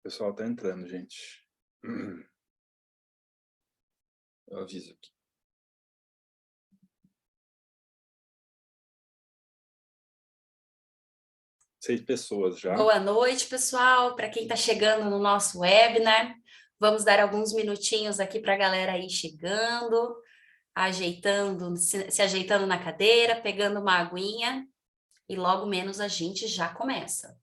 pessoal tá entrando, gente. Eu aviso aqui. Seis pessoas já. Boa noite, pessoal. Para quem está chegando no nosso webinar, vamos dar alguns minutinhos aqui para a galera ir chegando, ajeitando, se ajeitando na cadeira, pegando uma aguinha e logo menos a gente já começa.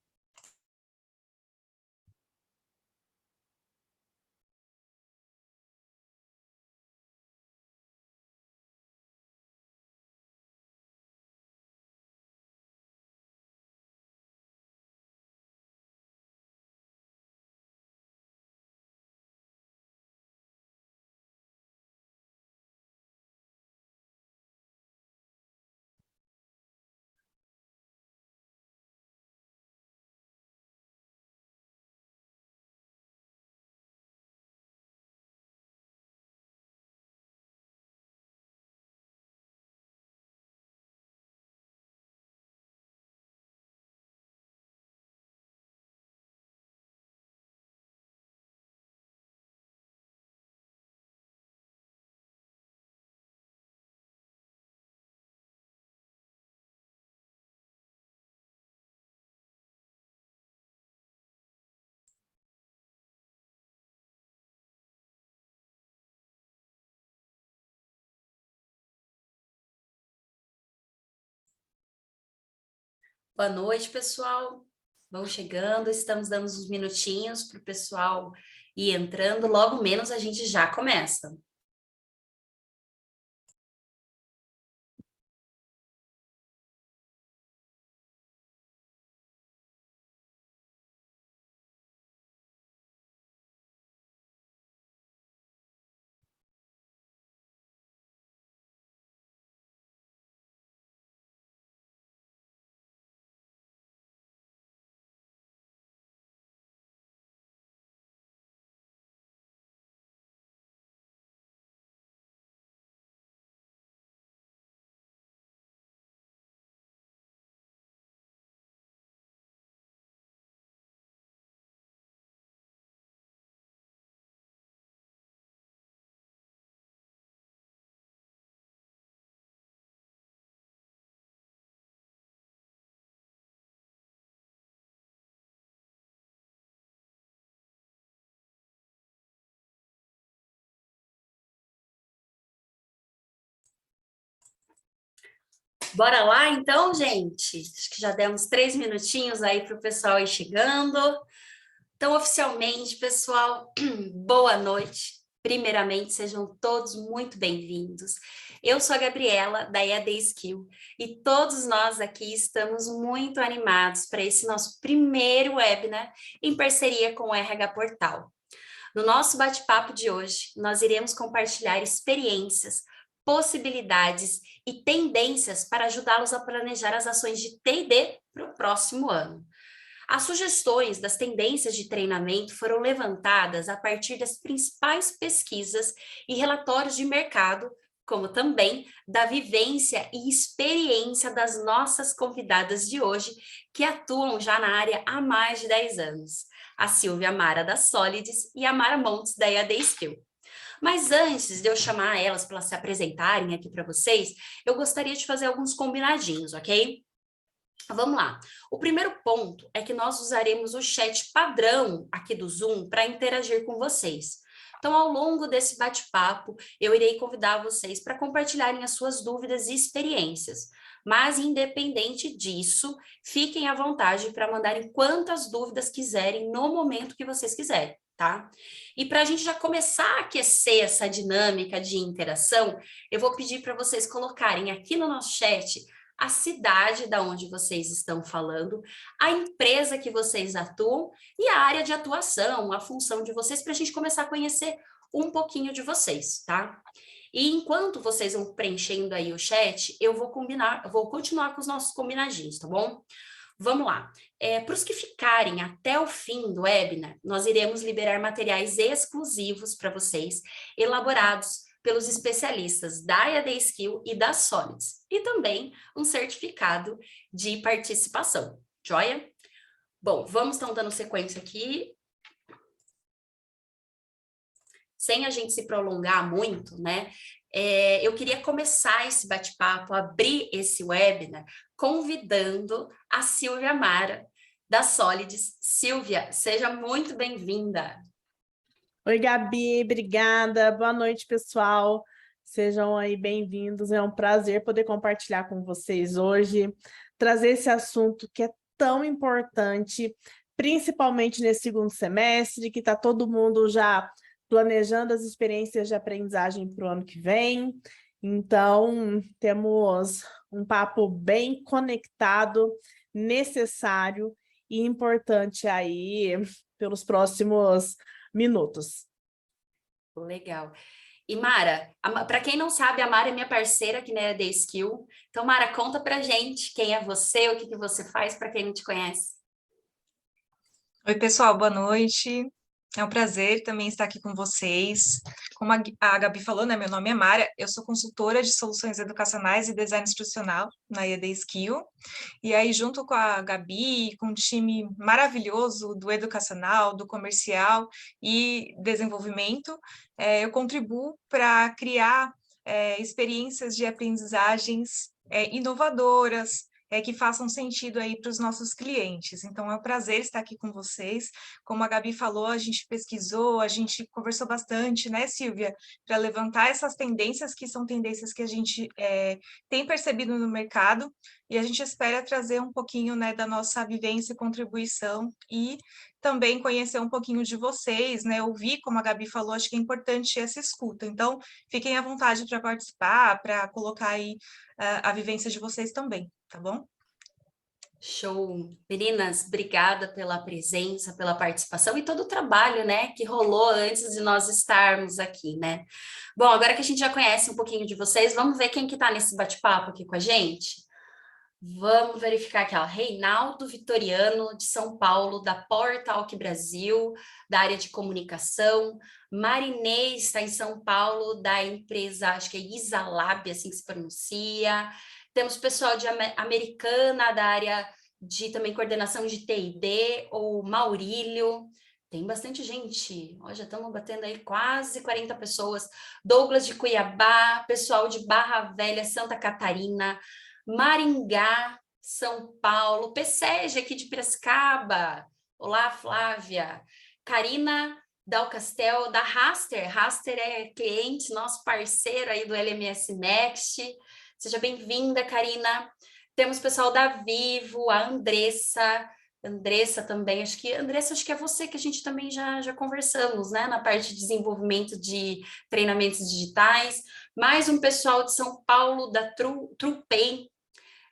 Boa noite, pessoal. Vão chegando, estamos dando uns minutinhos para o pessoal ir entrando, logo menos a gente já começa. Bora lá, então, gente? Acho que já demos 3 minutinhos aí para o pessoal ir chegando. Então, oficialmente, pessoal, boa noite. Primeiramente, sejam todos muito bem-vindos. Eu sou a Gabriela, da EAD Skill, e todos nós aqui estamos muito animados para esse nosso primeiro webinar em parceria com o RH Portal. No nosso bate-papo de hoje, nós iremos compartilhar experiências, possibilidades e tendências para ajudá-los a planejar as ações de T&D para o próximo ano. As sugestões das tendências de treinamento foram levantadas a partir das principais pesquisas e relatórios de mercado, como também da vivência e experiência das nossas convidadas de hoje, que atuam já na área há mais de 10 anos. A Silvia Mara da Solids e a Mara Montes da EAD Skill. Mas antes de eu chamar elas para se apresentarem aqui para vocês, eu gostaria de fazer alguns combinadinhos, ok? Vamos lá. O primeiro ponto é que nós usaremos o chat padrão aqui do Zoom para interagir com vocês. Então, ao longo desse bate-papo, eu irei convidar vocês para compartilharem as suas dúvidas e experiências. Mas, independente disso, fiquem à vontade para mandarem quantas dúvidas quiserem no momento que vocês quiserem, tá? E para a gente já começar a aquecer essa dinâmica de interação, eu vou pedir para vocês colocarem aqui no nosso chat a cidade da onde vocês estão falando, a empresa que vocês atuam e a área de atuação, a função de vocês, para a gente começar a conhecer um pouquinho de vocês, tá? E enquanto vocês vão preenchendo aí o chat, eu vou continuar com os nossos combinadinhos, tá bom? Vamos lá. Para os que ficarem até o fim do webinar, nós iremos liberar materiais exclusivos para vocês, elaborados pelos especialistas da EAD Skill e da Solids, e também um certificado de participação, joia? Bom, vamos então dando sequência aqui. sem a gente se prolongar muito, né? Eu queria começar esse bate-papo, abrir esse webinar, convidando a Silvia Amara, da Solides. Silvia, seja muito bem-vinda. Oi, Gabi, obrigada. Boa noite, pessoal. Sejam aí bem-vindos. É um prazer poder compartilhar com vocês hoje, trazer esse assunto que é tão importante, principalmente nesse segundo semestre, que está todo mundo já planejando as experiências de aprendizagem para o ano que vem. Então, temos um papo bem conectado, necessário e importante aí pelos próximos minutos. Legal. E Mara, para quem não sabe, a Mara é minha parceira aqui na EAD Skill. Então, Mara, conta pra gente quem é você, o que que você faz, para quem não te conhece. Oi, pessoal, boa noite. É um prazer também estar aqui com vocês. Como a Gabi falou, né, meu nome é Mara, eu sou consultora de soluções educacionais e design institucional na EAD Skill. E aí, junto com a Gabi, com um time maravilhoso do educacional, do comercial e desenvolvimento, eu contribuo para criar experiências de aprendizagens inovadoras, que façam sentido aí para os nossos clientes. Então, é um prazer estar aqui com vocês. Como a Gabi falou, a gente pesquisou, a gente conversou bastante, né, Silvia, para levantar essas tendências que são tendências que a gente tem percebido no mercado, e a gente espera trazer um pouquinho, né, da nossa vivência e contribuição, e também conhecer um pouquinho de vocês, né, ouvir, como a Gabi falou, acho que é importante essa escuta. Então, fiquem à vontade para participar, para colocar aí a vivência de vocês também, tá bom? Show! Meninas, obrigada pela presença, pela participação e todo o trabalho, né, que rolou antes de nós estarmos aqui, né? Bom, agora que a gente já conhece um pouquinho de vocês, vamos ver quem que tá nesse bate-papo aqui com a gente? Vamos verificar aqui, ó, Reinaldo Vitoriano, de São Paulo, da Portalk Brasil, da área de comunicação. Marinês está em São Paulo, da empresa, acho que é Isalab, assim que se pronuncia. Temos pessoal de Americana, da área de também coordenação de TID, ou Maurílio. Tem bastante gente, ó, já estamos batendo aí quase 40 pessoas. Douglas de Cuiabá, pessoal de Barra Velha, Santa Catarina, Maringá, São Paulo, PSEG aqui de Piracicaba. Olá, Flávia. Karina Dalcastel, da Raster. Raster é cliente, nosso parceiro aí do LMS Next. Seja bem-vinda, Karina. Temos pessoal da Vivo, a Andressa. Andressa também, acho que é você que a gente também já conversamos, né? Na parte de desenvolvimento de treinamentos digitais. Mais um pessoal de São Paulo, da TruePay.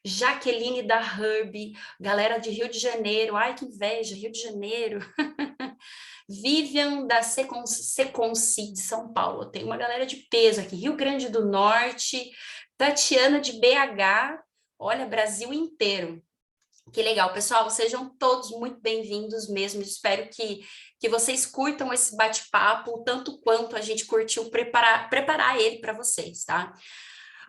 Jaqueline da Herb, galera de Rio de Janeiro, ai que inveja, Rio de Janeiro. Vivian da Seconci de São Paulo, tem uma galera de peso aqui, Rio Grande do Norte, Tatiana de BH, olha, Brasil inteiro. Que legal, pessoal, sejam todos muito bem-vindos mesmo, espero que vocês curtam esse bate-papo, tanto quanto a gente curtiu preparar ele para vocês, tá?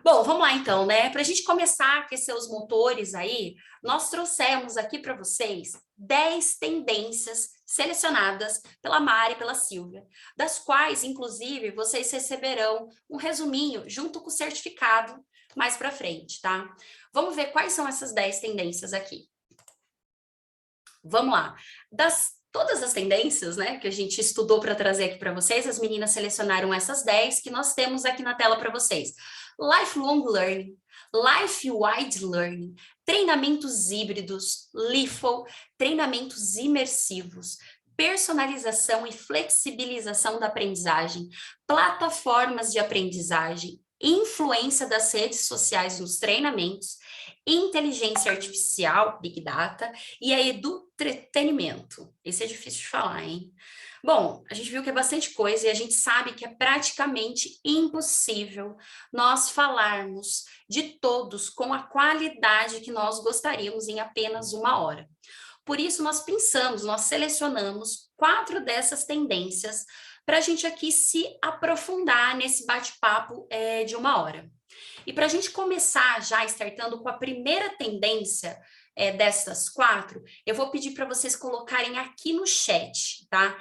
Bom, vamos lá então, né? Para a gente começar a aquecer os motores aí, nós trouxemos aqui para vocês 10 tendências selecionadas pela Mari e pela Silvia, das quais, inclusive, vocês receberão um resuminho junto com o certificado mais para frente, tá? Vamos ver quais são essas 10 tendências aqui. Vamos lá. Todas as tendências, né, que a gente estudou para trazer aqui para vocês, as meninas selecionaram essas 10 que nós temos aqui na tela para vocês. Lifelong Learning, Life-Wide Learning, treinamentos híbridos, LIFO, treinamentos imersivos, personalização e flexibilização da aprendizagem, plataformas de aprendizagem, influência das redes sociais nos treinamentos, inteligência artificial, Big Data, e a edutretenimento. Esse é difícil de falar, hein? Bom, a gente viu que é bastante coisa e a gente sabe que é praticamente impossível nós falarmos de todos com a qualidade que nós gostaríamos em apenas uma hora. Por isso, nós selecionamos 4 dessas tendências para a gente aqui se aprofundar nesse bate-papo de uma hora. E para a gente começar já startando com a primeira tendência dessas 4, eu vou pedir para vocês colocarem aqui no chat, tá?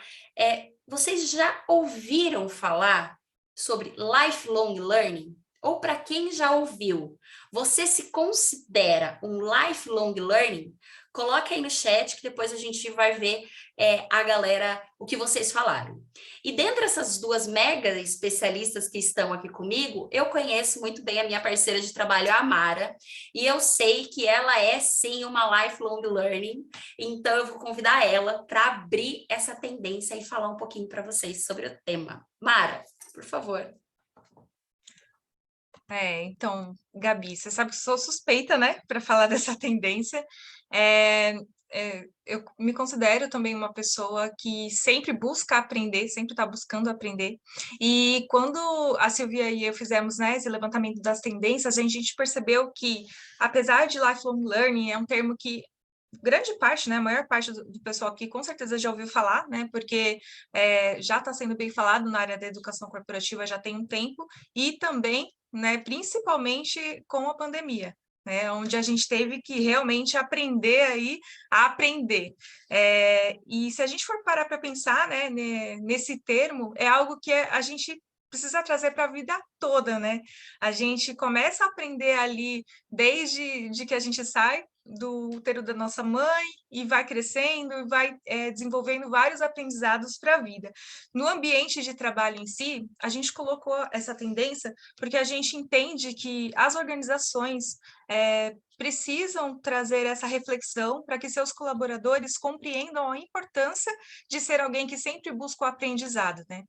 vocês já ouviram falar sobre lifelong learning? Ou para quem já ouviu, você se considera um lifelong learning? Coloque aí no chat que depois a gente vai ver a galera, o que vocês falaram. E dentre essas duas mega especialistas que estão aqui comigo, eu conheço muito bem a minha parceira de trabalho, a Amara, e eu sei que ela é sim uma lifelong learning, então eu vou convidar ela para abrir essa tendência e falar um pouquinho para vocês sobre o tema. Mara, por favor. Então, Gabi, você sabe que eu sou suspeita, né, para falar dessa tendência. Eu me considero também uma pessoa que sempre busca aprender, sempre está buscando aprender. E quando a Silvia e eu fizemos, né, esse levantamento das tendências, a gente percebeu que, apesar de lifelong learning, é um termo que grande parte, né, a maior parte do pessoal aqui com certeza já ouviu falar, né, porque já está sendo bem falado na área da educação corporativa já tem um tempo, e também, né, principalmente com a pandemia, né, onde a gente teve que realmente aprender aí a aprender. E se a gente for parar para pensar, né, nesse termo, é algo que a gente precisa trazer para a vida toda, né? A gente começa a aprender ali desde que a gente sai do útero da nossa mãe e vai crescendo e vai desenvolvendo vários aprendizados para a vida. No ambiente de trabalho em si, a gente colocou essa tendência porque a gente entende que as organizações precisam trazer essa reflexão para que seus colaboradores compreendam a importância de ser alguém que sempre busca o aprendizado, né?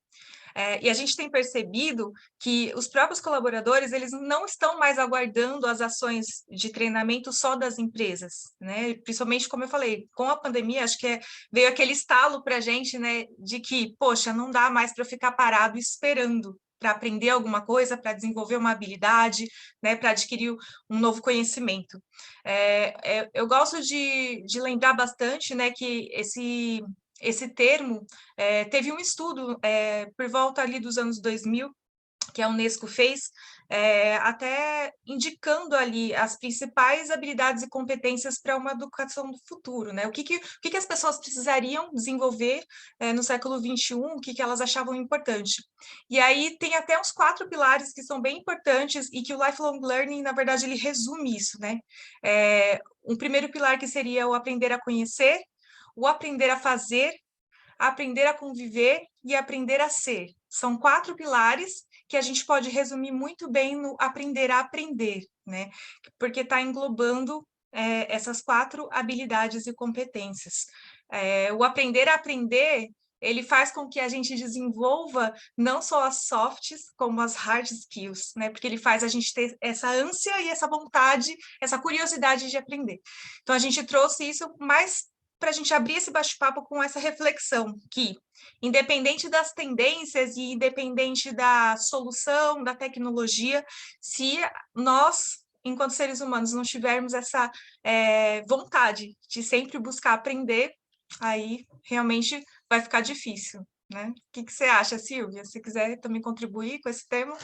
E a gente tem percebido que os próprios colaboradores, eles não estão mais aguardando as ações de treinamento só das empresas, né? Principalmente, como eu falei, com a pandemia, acho que veio aquele estalo para a gente, né, de que, poxa, não dá mais para ficar parado esperando para aprender alguma coisa, para desenvolver uma habilidade, né, para adquirir um novo conhecimento. Eu gosto de lembrar bastante, né, que esse termo teve um estudo por volta ali dos anos 2000, que a Unesco fez, até indicando ali as principais habilidades e competências para uma educação do futuro, né? O que as pessoas precisariam desenvolver no século XXI, o que elas achavam importante. E aí tem até uns 4 pilares que são bem importantes e que o lifelong learning, na verdade, ele resume isso, né? Um primeiro pilar que seria o aprender a conhecer, o aprender a fazer, aprender a conviver e aprender a ser. São 4 pilares que a gente pode resumir muito bem no aprender a aprender, né? Porque está englobando essas 4 habilidades e competências. O aprender a aprender, ele faz com que a gente desenvolva não só as softs, como as hard skills, né? Porque ele faz a gente ter essa ânsia e essa vontade, essa curiosidade de aprender. Então, a gente trouxe isso mais para a gente abrir esse bate-papo com essa reflexão, que, independente das tendências e independente da solução, da tecnologia, se nós, enquanto seres humanos, não tivermos essa vontade de sempre buscar aprender, aí realmente vai ficar difícil, né? O que você acha, Silvia? Se quiser também contribuir com esse tema.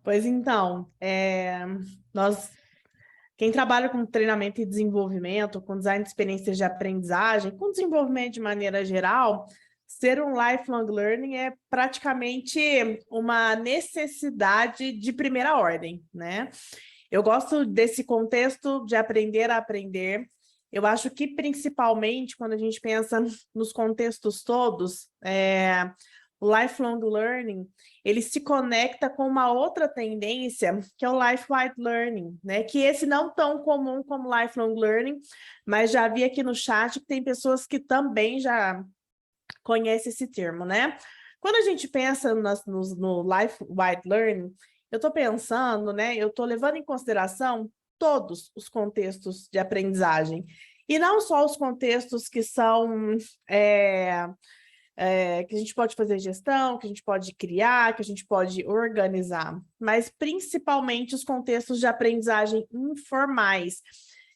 Pois então, quem trabalha com treinamento e desenvolvimento, com design de experiências de aprendizagem, com desenvolvimento de maneira geral, ser um lifelong learning é praticamente uma necessidade de primeira ordem, né? Eu gosto desse contexto de aprender a aprender. Eu acho que, principalmente, quando a gente pensa nos contextos todos, o lifelong learning, ele se conecta com uma outra tendência, que é o life-wide learning, né? Que esse não tão comum como lifelong learning, mas já vi aqui no chat que tem pessoas que também já conhecem esse termo, né? Quando a gente pensa no life-wide learning, eu estou pensando, né? Eu estou levando em consideração todos os contextos de aprendizagem, e não só os contextos que são... que a gente pode fazer gestão, que a gente pode criar, que a gente pode organizar, mas principalmente os contextos de aprendizagem informais,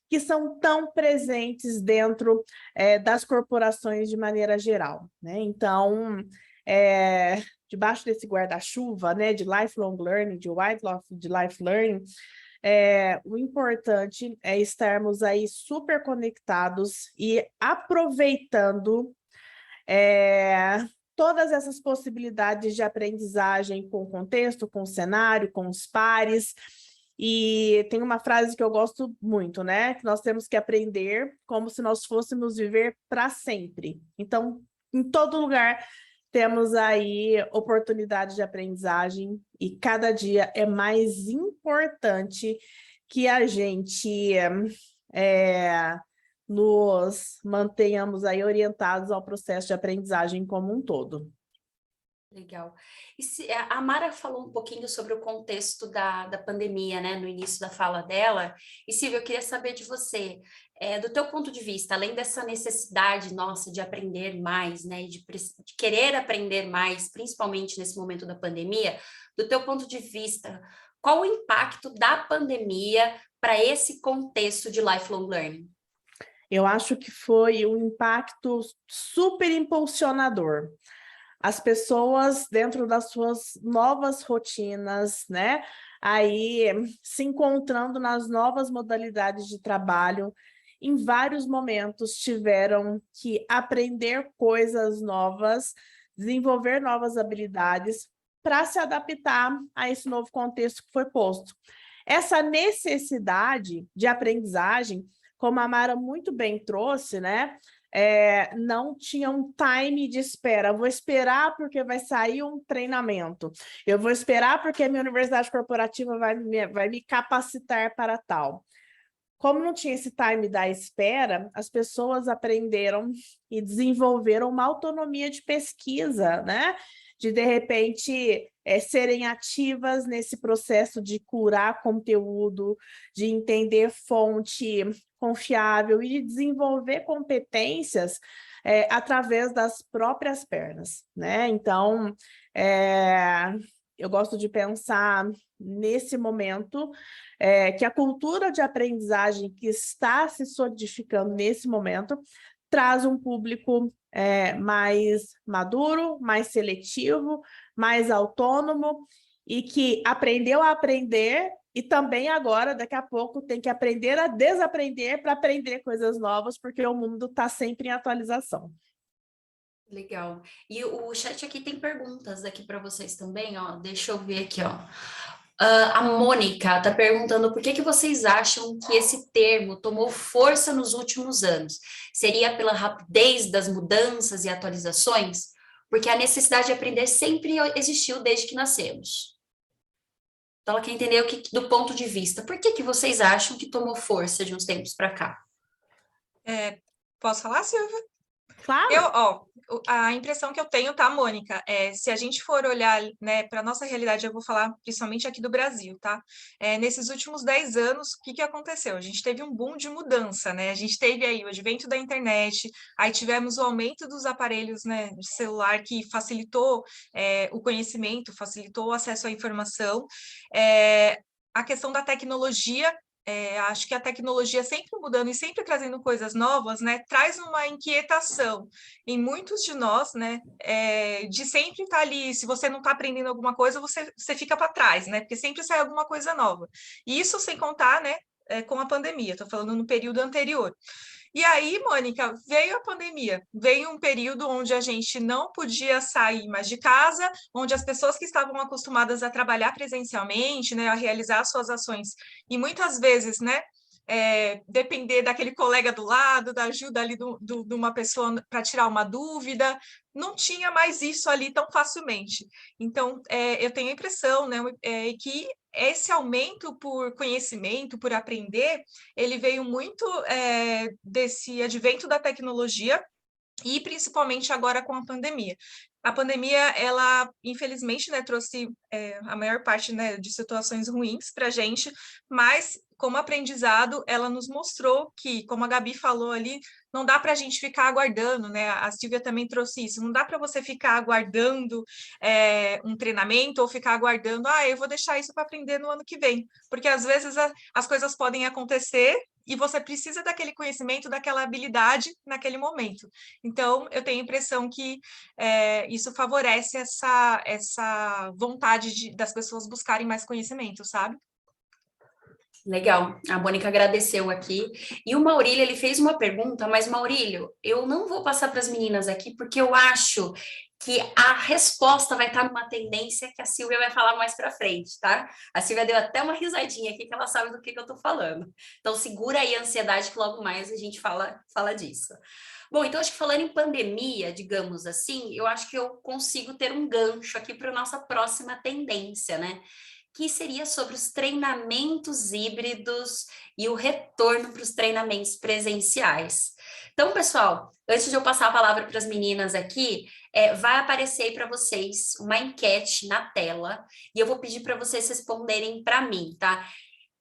que são tão presentes dentro das corporações de maneira geral, né? Então, debaixo desse guarda-chuva, né, de lifelong learning, de life learning, o importante é estarmos aí super conectados e aproveitando todas essas possibilidades de aprendizagem com o contexto, com o cenário, com os pares. E tem uma frase que eu gosto muito, né? Que nós temos que aprender como se nós fôssemos viver para sempre. Então, em todo lugar temos aí oportunidade de aprendizagem e cada dia é mais importante que a gente nos mantenhamos aí orientados ao processo de aprendizagem como um todo. Legal. E a Mara falou um pouquinho sobre o contexto da pandemia, né, no início da fala dela. E Silvia, eu queria saber de você, do teu ponto de vista, além dessa necessidade nossa de aprender mais, né, de querer aprender mais, principalmente nesse momento da pandemia, do teu ponto de vista, qual o impacto da pandemia para esse contexto de lifelong learning? Eu acho que foi um impacto super impulsionador. As pessoas dentro das suas novas rotinas, né? Aí se encontrando nas novas modalidades de trabalho, em vários momentos tiveram que aprender coisas novas, desenvolver novas habilidades para se adaptar a esse novo contexto que foi posto. Essa necessidade de aprendizagem, como a Mara muito bem trouxe, né? Não tinha um time de espera. Vou esperar porque vai sair um treinamento. Eu vou esperar porque a minha universidade corporativa vai me capacitar para tal. Como não tinha esse time da espera, as pessoas aprenderam e desenvolveram uma autonomia de pesquisa, né? De repente, serem ativas nesse processo de curar conteúdo, de entender fonte confiável e de desenvolver competências através das próprias pernas, né? Então, eu gosto de pensar nesse momento que a cultura de aprendizagem que está se solidificando nesse momento traz um público mais maduro, mais seletivo, mais autônomo e que aprendeu a aprender e também agora, daqui a pouco, tem que aprender a desaprender para aprender coisas novas, porque o mundo está sempre em atualização. Legal. E o chat aqui tem perguntas aqui para vocês também, ó. Deixa eu ver aqui, ó. A Mônica está perguntando por que vocês acham que esse termo tomou força nos últimos anos? Seria pela rapidez das mudanças e atualizações? Porque a necessidade de aprender sempre existiu desde que nascemos. Então, ela quer entender do ponto de vista. Por que vocês acham que tomou força de uns tempos para cá? Posso falar, Silvia? Claro. A impressão que eu tenho, tá, Mônica, se a gente for olhar, né, para a nossa realidade, eu vou falar principalmente aqui do Brasil, tá? Nesses últimos 10 anos, o que aconteceu? A gente teve um boom de mudança, né? A gente teve aí o advento da internet, aí tivemos o aumento dos aparelhos, né, de celular que facilitou o conhecimento, facilitou o acesso à informação, a questão da tecnologia. Acho que a tecnologia sempre mudando e sempre trazendo coisas novas, né, traz uma inquietação em muitos de nós, né, de sempre estar ali, se você não está aprendendo alguma coisa, você fica para trás, né, porque sempre sai alguma coisa nova. E isso sem contar, né, com a pandemia, estou falando no período anterior. E aí, Mônica, veio a pandemia, veio um período onde a gente não podia sair mais de casa, onde as pessoas que estavam acostumadas a trabalhar presencialmente, né, a realizar suas ações, e muitas vezes, né, depender daquele colega do lado, da ajuda ali de uma pessoa para tirar uma dúvida, não tinha mais isso ali tão facilmente. Então, eu tenho a impressão, né, que esse aumento por conhecimento, por aprender, ele veio muito desse advento da tecnologia e principalmente agora com a pandemia. A pandemia, ela, infelizmente, né, trouxe a maior parte, né, de situações ruins para a gente, mas, como aprendizado, ela nos mostrou que, como a Gabi falou ali, não dá para a gente ficar aguardando, né? A Silvia também trouxe isso, não dá para você ficar aguardando um treinamento ou ficar aguardando, eu vou deixar isso para aprender no ano que vem, porque às vezes as coisas podem acontecer e você precisa daquele conhecimento, daquela habilidade naquele momento. Então, eu tenho a impressão que isso favorece essa vontade das pessoas buscarem mais conhecimento, sabe? Legal, a Mônica agradeceu aqui. E o Maurílio, ele fez uma pergunta, mas Maurílio, eu não vou passar para as meninas aqui, porque eu acho que a resposta vai estar numa tendência que a Silvia vai falar mais para frente, tá? A Silvia deu até uma risadinha aqui, que ela sabe do que eu estou falando. Então, segura aí a ansiedade, que logo mais a gente fala disso. Bom, então acho que falando em pandemia, digamos assim, eu acho que eu consigo ter um gancho aqui para a nossa próxima tendência, né? Que seria sobre os treinamentos híbridos e o retorno para os treinamentos presenciais. Então, pessoal, antes de eu passar a palavra para as meninas aqui, vai aparecer aí para vocês uma enquete na tela e eu vou pedir para vocês responderem para mim, tá?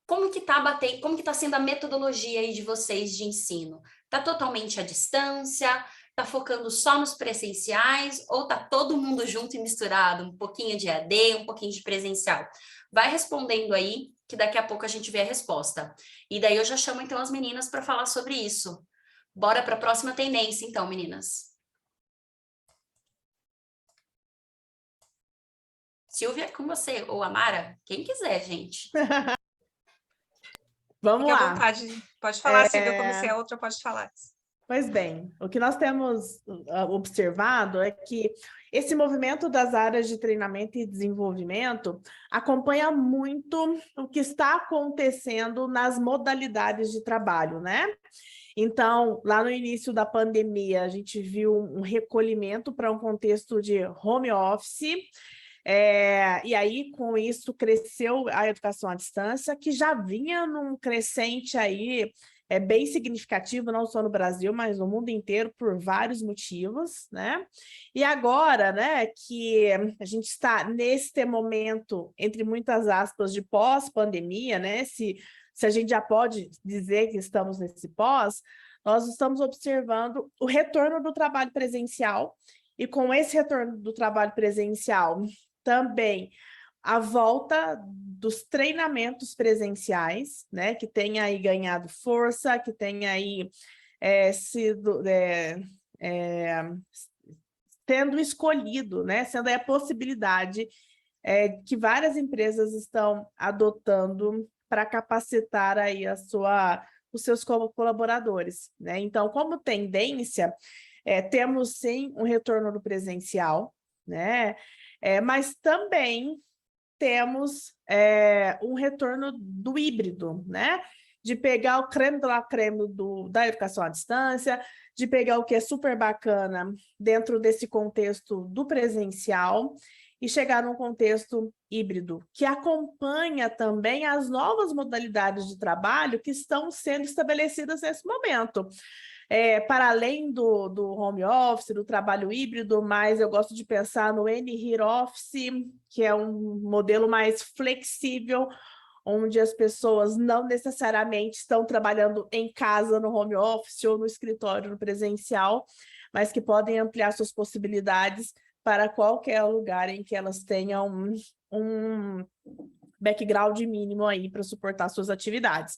Como que tá sendo a metodologia aí de vocês de ensino? Tá totalmente à distância? Tá focando só nos presenciais ou tá todo mundo junto e misturado? Um pouquinho de EAD, um pouquinho de presencial? Vai respondendo aí, que daqui a pouco a gente vê a resposta. E daí eu já chamo então as meninas para falar sobre isso. Bora para a próxima tendência, então, meninas. Silvia, com você, ou Amara, quem quiser, gente. Vamos Fique à lá. vontade, pode falar, Silvia, eu comecei a outra, pode falar. Pois bem, o que nós temos observado é que esse movimento das áreas de treinamento e desenvolvimento acompanha muito o que está acontecendo nas modalidades de trabalho, né? Então, lá no início da pandemia, a gente viu um recolhimento para um contexto de home office, e aí, com isso, cresceu a educação à distância, que já vinha num crescente aí, bem significativo, não só no Brasil, mas no mundo inteiro, por vários motivos, né? E agora, né, que a gente está neste momento, entre muitas aspas, de pós-pandemia, né? Se a gente já pode dizer que estamos nesse pós, nós estamos observando o retorno do trabalho presencial, e com esse retorno do trabalho presencial, também a volta dos treinamentos presenciais, né, que tem aí ganhado força, que tem aí sido sendo escolhido, né, sendo aí a possibilidade que várias empresas estão adotando para capacitar aí os seus colaboradores, né? Então, como tendência, temos sim um retorno do presencial, né? Mas também temos um retorno do híbrido, né? De pegar o creme de la creme da educação à distância, de pegar o que é super bacana dentro desse contexto do presencial e chegar num contexto híbrido, que acompanha também as novas modalidades de trabalho que estão sendo estabelecidas nesse momento. Para além do home office, do trabalho híbrido, mas eu gosto de pensar no N-Hit Office, que é um modelo mais flexível, onde as pessoas não necessariamente estão trabalhando em casa, no home office ou no escritório, no presencial, mas que podem ampliar suas possibilidades para qualquer lugar em que elas tenham um background mínimo aí para suportar suas atividades.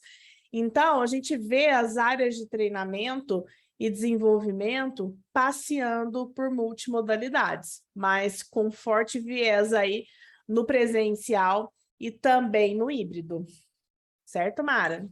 Então, a gente vê as áreas de treinamento e desenvolvimento passeando por multimodalidades, mas com forte viés aí no presencial e também no híbrido. Certo, Mara?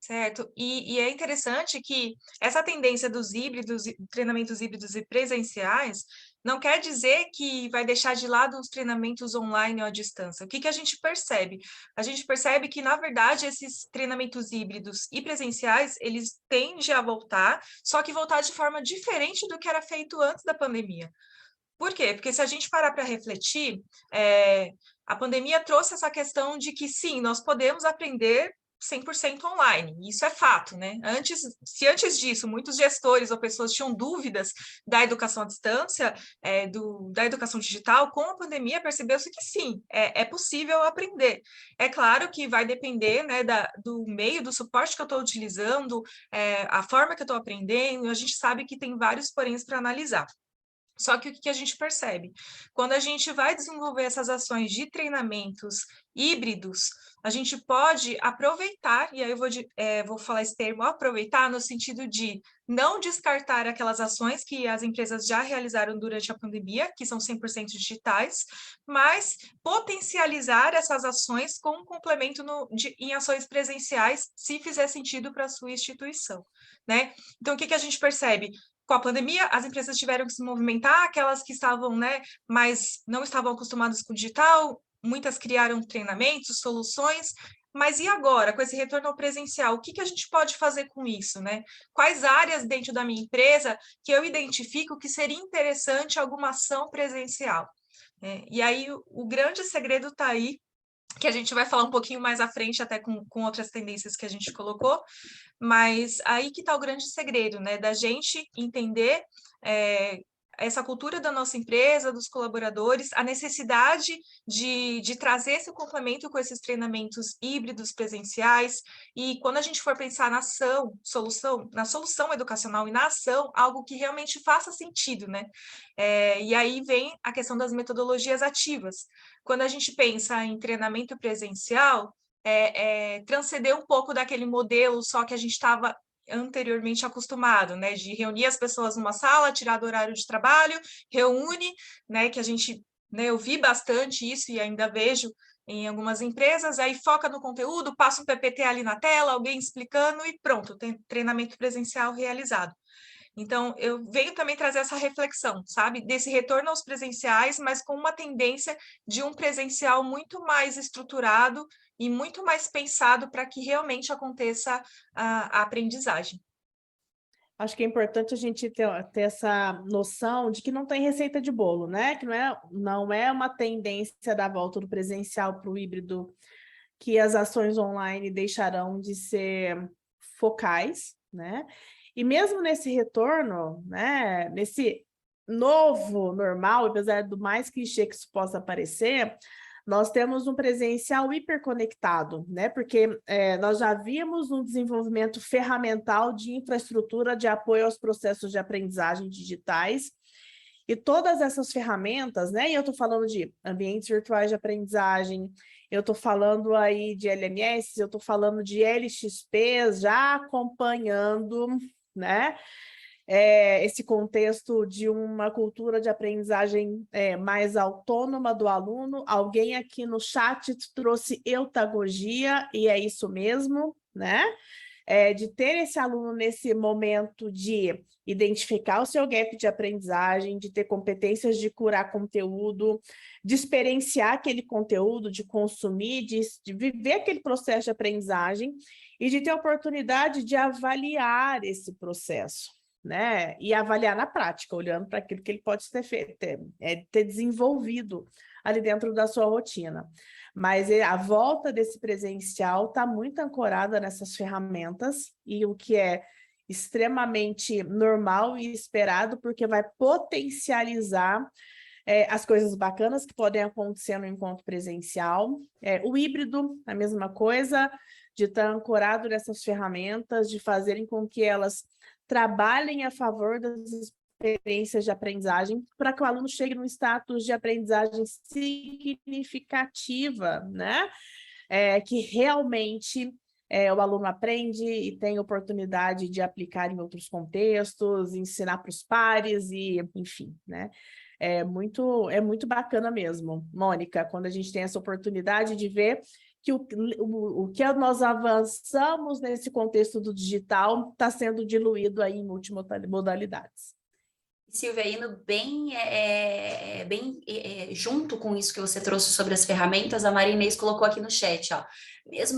Certo, e é interessante que essa tendência dos híbridos, treinamentos híbridos e presenciais, não quer dizer que vai deixar de lado os treinamentos online ou à distância. O que a gente percebe? A gente percebe que, na verdade, esses treinamentos híbridos e presenciais, eles tendem a voltar, só que voltar de forma diferente do que era feito antes da pandemia. Por quê? Porque se a gente parar para refletir, a pandemia trouxe essa questão de que, sim, nós podemos aprender 100% online, isso é fato, né? Se antes disso muitos gestores ou pessoas tinham dúvidas da educação à distância, da educação digital, com a pandemia percebeu-se que sim, é possível aprender. É claro que vai depender, né, do meio, do suporte que eu estou utilizando, a forma que eu estou aprendendo, a gente sabe que tem vários poréns para analisar. Só que o que a gente percebe? Quando a gente vai desenvolver essas ações de treinamentos híbridos, a gente pode aproveitar, e aí eu vou falar esse termo, aproveitar no sentido de não descartar aquelas ações que as empresas já realizaram durante a pandemia, que são 100% digitais, mas potencializar essas ações com um complemento em ações presenciais, se fizer sentido para a sua instituição, né? Então, o que a gente percebe? Com a pandemia, as empresas tiveram que se movimentar, aquelas que estavam, né, mas não estavam acostumadas com o digital, muitas criaram treinamentos, soluções, mas e agora, com esse retorno ao presencial, o que a gente pode fazer com isso, né? Quais áreas dentro da minha empresa que eu identifico que seria interessante alguma ação presencial? E aí, o grande segredo está aí, que a gente vai falar um pouquinho mais à frente, até com outras tendências que a gente colocou, mas aí que está o grande segredo, né? Da gente entender essa cultura da nossa empresa, dos colaboradores, a necessidade de trazer esse complemento com esses treinamentos híbridos presenciais, e quando a gente for pensar na solução educacional e na ação, algo que realmente faça sentido, né? E aí vem a questão das metodologias ativas. Quando a gente pensa em treinamento presencial, transcender um pouco daquele modelo só que a gente estava anteriormente acostumado, né, de reunir as pessoas numa sala, tirar do horário de trabalho, reúne, né, que a gente, né, eu vi bastante isso e ainda vejo em algumas empresas, aí foca no conteúdo, passa um PPT ali na tela, alguém explicando e pronto, tem treinamento presencial realizado. Então, eu venho também trazer essa reflexão, sabe, desse retorno aos presenciais, mas com uma tendência de um presencial muito mais estruturado e muito mais pensado para que realmente aconteça a aprendizagem. Acho que é importante a gente ter essa noção de que não tem receita de bolo, né? Que não é uma tendência da volta do presencial para o híbrido que as ações online deixarão de ser focais, né? E mesmo nesse retorno, né, nesse novo normal, apesar do mais clichê que isso possa parecer, nós temos um presencial hiperconectado, né? Porque nós já vimos um desenvolvimento ferramental de infraestrutura de apoio aos processos de aprendizagem digitais, e todas essas ferramentas, né? E eu estou falando de ambientes virtuais de aprendizagem, eu estou falando aí de LMS, eu estou falando de LXPs já acompanhando, né? Esse contexto de uma cultura de aprendizagem mais autônoma do aluno. Alguém aqui no chat trouxe eutagogia, e é isso mesmo, né? De ter esse aluno nesse momento de identificar o seu gap de aprendizagem, de ter competências de curar conteúdo, de experienciar aquele conteúdo, de consumir, de viver aquele processo de aprendizagem e de ter a oportunidade de avaliar esse processo, né? E avaliar na prática, olhando para aquilo que ele pode ter desenvolvido ali dentro da sua rotina. Mas a volta desse presencial está muito ancorada nessas ferramentas, e o que é extremamente normal e esperado, porque vai potencializar as coisas bacanas que podem acontecer no encontro presencial. O híbrido, a mesma coisa, de estar ancorado nessas ferramentas, de fazerem com que elas trabalhem a favor das experiências de aprendizagem, para que o aluno chegue num status de aprendizagem significativa, né? Que realmente o aluno aprende e tem oportunidade de aplicar em outros contextos, ensinar para os pares e, enfim, né? É muito bacana mesmo, Mônica, quando a gente tem essa oportunidade de ver que o que nós avançamos nesse contexto do digital está sendo diluído aí em multimodalidades. Silvia, indo bem junto com isso que você trouxe sobre as ferramentas, a Maria Inês colocou aqui no chat, ó.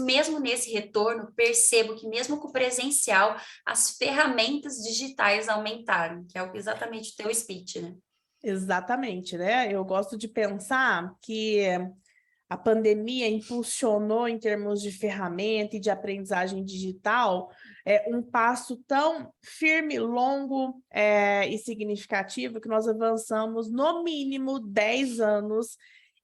Mesmo nesse retorno, percebo que mesmo com o presencial, as ferramentas digitais aumentaram, que é exatamente o teu speech, né? Exatamente, né? Eu gosto de pensar que a pandemia impulsionou, em termos de ferramenta e de aprendizagem digital, um passo tão firme, longo e significativo, que nós avançamos no mínimo 10 anos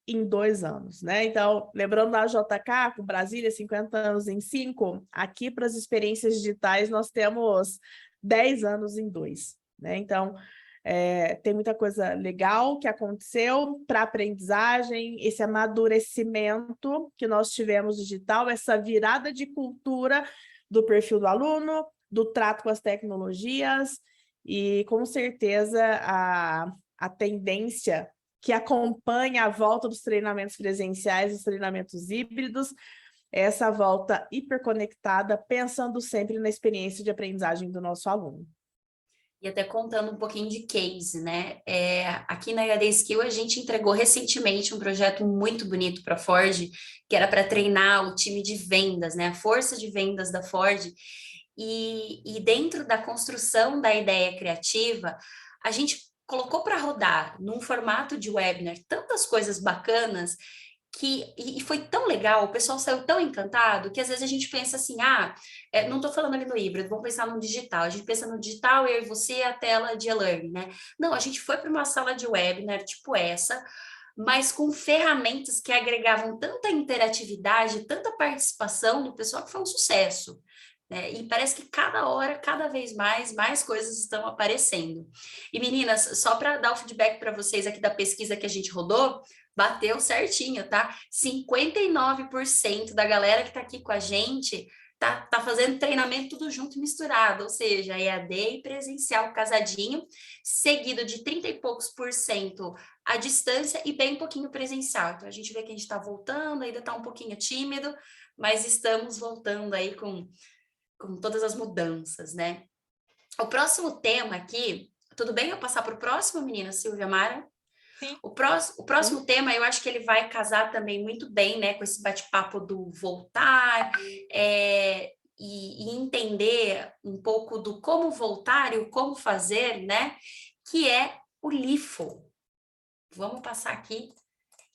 em 2 anos, né? Então, lembrando da JK, com Brasília, 50 anos em 5, aqui para as experiências digitais nós temos 10 anos em 2, né? Então, Tem muita coisa legal que aconteceu para a aprendizagem, esse amadurecimento que nós tivemos digital, essa virada de cultura do perfil do aluno, do trato com as tecnologias, e com certeza a tendência que acompanha a volta dos treinamentos presenciais, dos treinamentos híbridos, é essa volta hiperconectada, pensando sempre na experiência de aprendizagem do nosso aluno. E até contando um pouquinho de case, né? Aqui na HD Skill, a gente entregou recentemente um projeto muito bonito para a Ford, que era para treinar o time de vendas, né? A força de vendas da Ford. E dentro da construção da ideia criativa, a gente colocou para rodar num formato de webinar tantas coisas bacanas e foi tão legal, o pessoal saiu tão encantado que às vezes a gente pensa assim, não estou falando ali no híbrido, vamos pensar no digital, a gente pensa no digital, eu e você, a tela de e-learning, né? Não, a gente foi para uma sala de webinar tipo essa, mas com ferramentas que agregavam tanta interatividade, tanta participação do pessoal, que foi um sucesso. E parece que cada hora, cada vez mais coisas estão aparecendo. E meninas, só para dar o feedback para vocês aqui da pesquisa que a gente rodou, bateu certinho, tá? 59% da galera que está aqui com a gente tá fazendo treinamento tudo junto e misturado, ou seja, EAD e presencial casadinho, seguido de 30 e poucos por cento à distância e bem pouquinho presencial. Então a gente vê que a gente está voltando, ainda está um pouquinho tímido, mas estamos voltando aí com todas as mudanças, né? O próximo tema aqui, tudo bem eu passar para o próximo, menina Silvia Mara? Sim. O próximo tema, eu acho que ele vai casar também muito bem, né, com esse bate-papo do voltar, e entender um pouco do como voltar e o como fazer, né, que é o LIFO. Vamos passar aqui.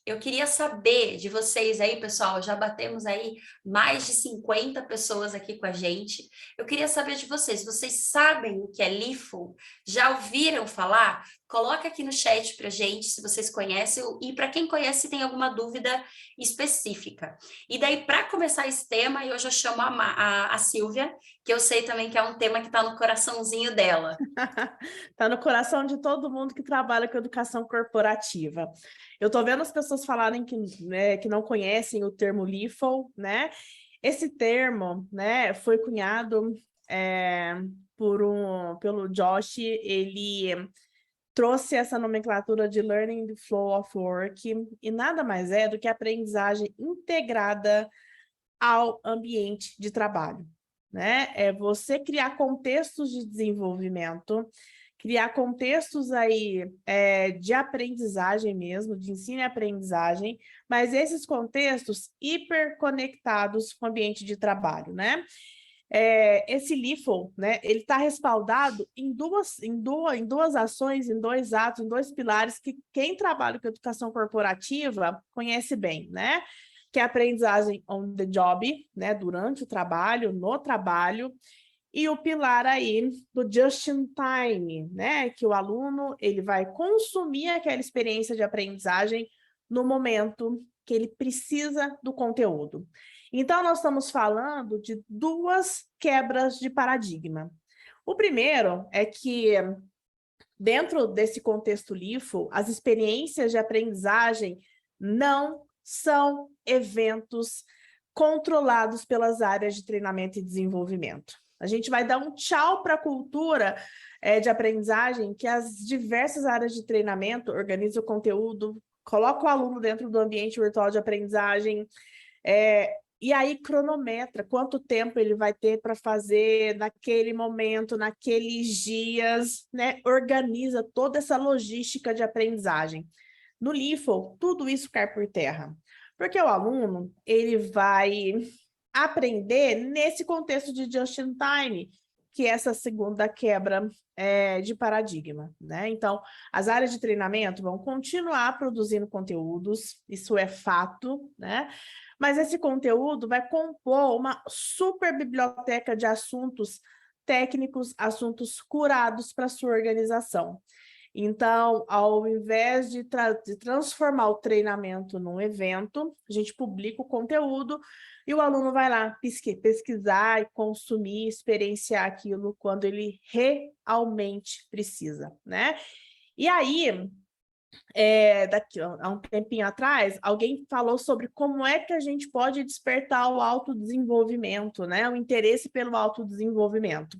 Eu queria saber de vocês aí, pessoal, já batemos aí mais de 50 pessoas aqui com a gente. Eu queria saber de vocês sabem o que é LIFO? Já ouviram falar? Coloca aqui no chat pra gente se vocês conhecem e para quem conhece tem alguma dúvida específica. E daí, para começar esse tema, eu já chamo a Silvia, que eu sei também que é um tema que está no coraçãozinho dela. Está no coração de todo mundo que trabalha com educação corporativa. Eu estou vendo as pessoas falarem que não conhecem o termo LIFO, né? Esse termo, né, foi cunhado pelo Josh. Ele trouxe essa nomenclatura de Learning the Flow of Work, e nada mais é do que a aprendizagem integrada ao ambiente de trabalho, né? É você criar contextos de desenvolvimento, criar contextos aí de aprendizagem mesmo, de ensino e aprendizagem, mas esses contextos hiperconectados com o ambiente de trabalho, né? Esse LIFO, né, ele está respaldado em duas ações, em dois atos, em dois pilares que quem trabalha com educação corporativa conhece bem, né? Que é a aprendizagem on the job, né, durante o trabalho, no trabalho, e o pilar aí do just in time, né, que o aluno ele vai consumir aquela experiência de aprendizagem no momento que ele precisa do conteúdo. Então, nós estamos falando de duas quebras de paradigma. O primeiro é que, dentro desse contexto LIFO, as experiências de aprendizagem não são eventos controlados pelas áreas de treinamento e desenvolvimento. A gente vai dar um tchau para a cultura de aprendizagem que as diversas áreas de treinamento organizam o conteúdo, colocam o aluno dentro do ambiente virtual de aprendizagem, e aí cronometra quanto tempo ele vai ter para fazer naquele momento, naqueles dias, né? Organiza toda essa logística de aprendizagem. No LIFO, tudo isso cai por terra, porque o aluno ele vai aprender nesse contexto de just in time, que é essa segunda quebra de paradigma, né? Então, as áreas de treinamento vão continuar produzindo conteúdos, isso é fato, né? Mas esse conteúdo vai compor uma super biblioteca de assuntos técnicos, assuntos curados para sua organização. Então, ao invés de transformar o treinamento num evento, a gente publica o conteúdo e o aluno vai lá pesquisar e consumir, experienciar aquilo quando ele realmente precisa, né? E aí, há um tempinho atrás, alguém falou sobre como é que a gente pode despertar o autodesenvolvimento, né? O interesse pelo autodesenvolvimento.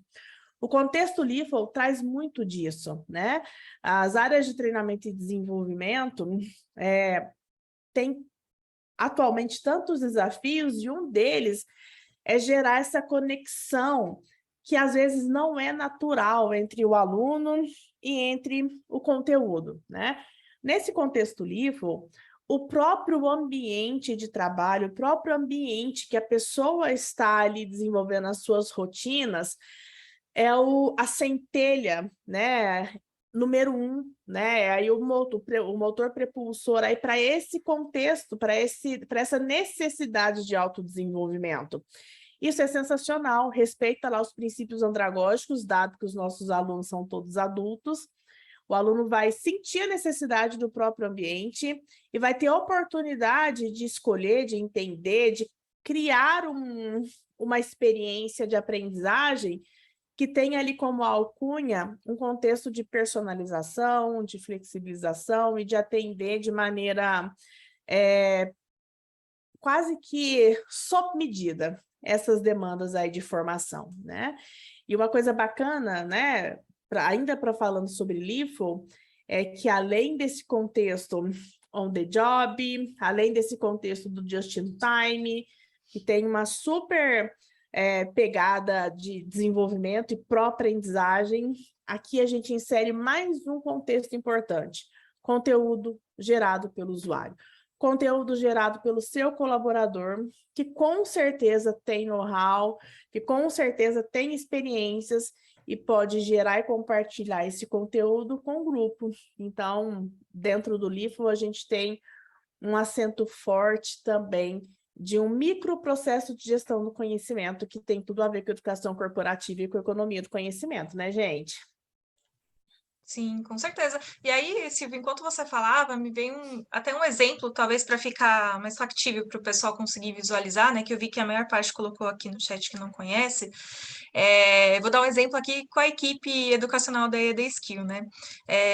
O contexto LIFO traz muito disso, né? As áreas de treinamento e desenvolvimento têm atualmente tantos desafios e um deles é gerar essa conexão que às vezes não é natural entre o aluno e entre o conteúdo, né? Nesse contexto LIFO, o próprio ambiente de trabalho, o próprio ambiente que a pessoa está ali desenvolvendo as suas rotinas, é a centelha, né, número 1, né, aí o motor propulsor aí para esse contexto, para essa necessidade de autodesenvolvimento. Isso é sensacional, respeita lá os princípios andragógicos, dado que os nossos alunos são todos adultos. O aluno vai sentir a necessidade do próprio ambiente e vai ter a oportunidade de escolher, de entender, de criar uma experiência de aprendizagem que tem ali como alcunha um contexto de personalização, de flexibilização e de atender de maneira quase que sob medida essas demandas aí de formação, né? E uma coisa bacana, né, ainda para falando sobre LIFO, é que além desse contexto on the job, além desse contexto do just in time, que tem uma super pegada de desenvolvimento e pró-aprendizagem, aqui a gente insere mais um contexto importante: conteúdo gerado pelo usuário. Conteúdo gerado pelo seu colaborador, que com certeza tem know-how, que com certeza tem experiências e pode gerar e compartilhar esse conteúdo com o grupo. Então, dentro do LIFO, a gente tem um acento forte também de um microprocesso de gestão do conhecimento que tem tudo a ver com educação corporativa e com economia do conhecimento, né, gente? Sim, com certeza. E aí, Silvia, enquanto você falava, me veio até um exemplo, talvez para ficar mais factível para o pessoal conseguir visualizar, né? Que eu vi que a maior parte colocou aqui no chat que não conhece. Vou dar um exemplo aqui com a equipe educacional da EAD Skill, né?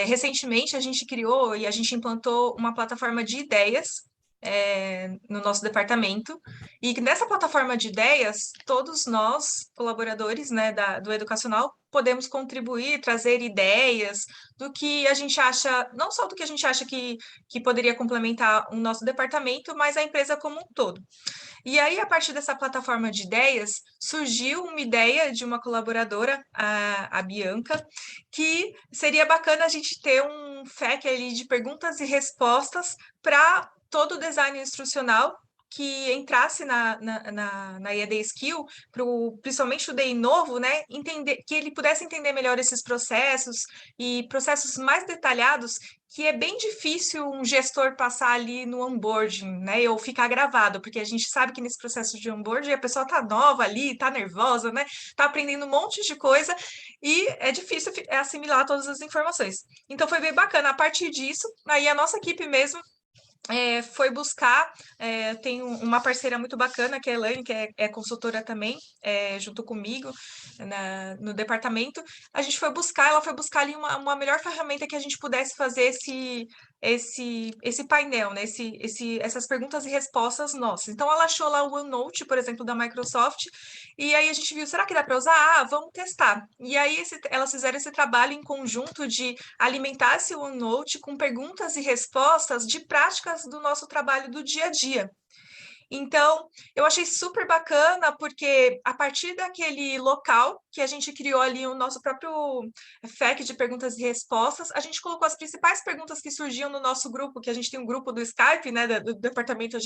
Recentemente, a gente criou e a gente implantou uma plataforma de ideias no nosso departamento, e nessa plataforma de ideias, todos nós, colaboradores, né, do educacional, podemos contribuir, trazer ideias do que a gente acha, não só do que a gente acha que poderia complementar o nosso departamento, mas a empresa como um todo. E aí, a partir dessa plataforma de ideias, surgiu uma ideia de uma colaboradora, a Bianca, que seria bacana a gente ter um FAQ ali de perguntas e respostas para todo o design instrucional que entrasse na EAD Skill, principalmente o DI novo, né, que ele pudesse entender melhor esses processos e processos mais detalhados, que é bem difícil um gestor passar ali no onboarding, né, ou ficar gravado, porque a gente sabe que nesse processo de onboarding a pessoa tá nova ali, tá nervosa, né, tá aprendendo um monte de coisa e é difícil assimilar todas as informações. Então foi bem bacana. A partir disso, aí a nossa equipe mesmo foi buscar, tem uma parceira muito bacana, que é a Elaine, que é consultora também, junto comigo no departamento. Ela foi buscar ali uma melhor ferramenta que a gente pudesse fazer esse painel, né? Essas perguntas e respostas nossas. Então, ela achou lá o OneNote, por exemplo, da Microsoft, e aí a gente viu, será que dá para usar? Ah, vamos testar. E aí elas fizeram esse trabalho em conjunto de alimentar esse OneNote com perguntas e respostas de práticas do nosso trabalho do dia a dia. Então, eu achei super bacana, porque a partir daquele local que a gente criou ali o nosso próprio FAQ de perguntas e respostas, a gente colocou as principais perguntas que surgiam no nosso grupo, que a gente tem um grupo do Skype, né, do departamento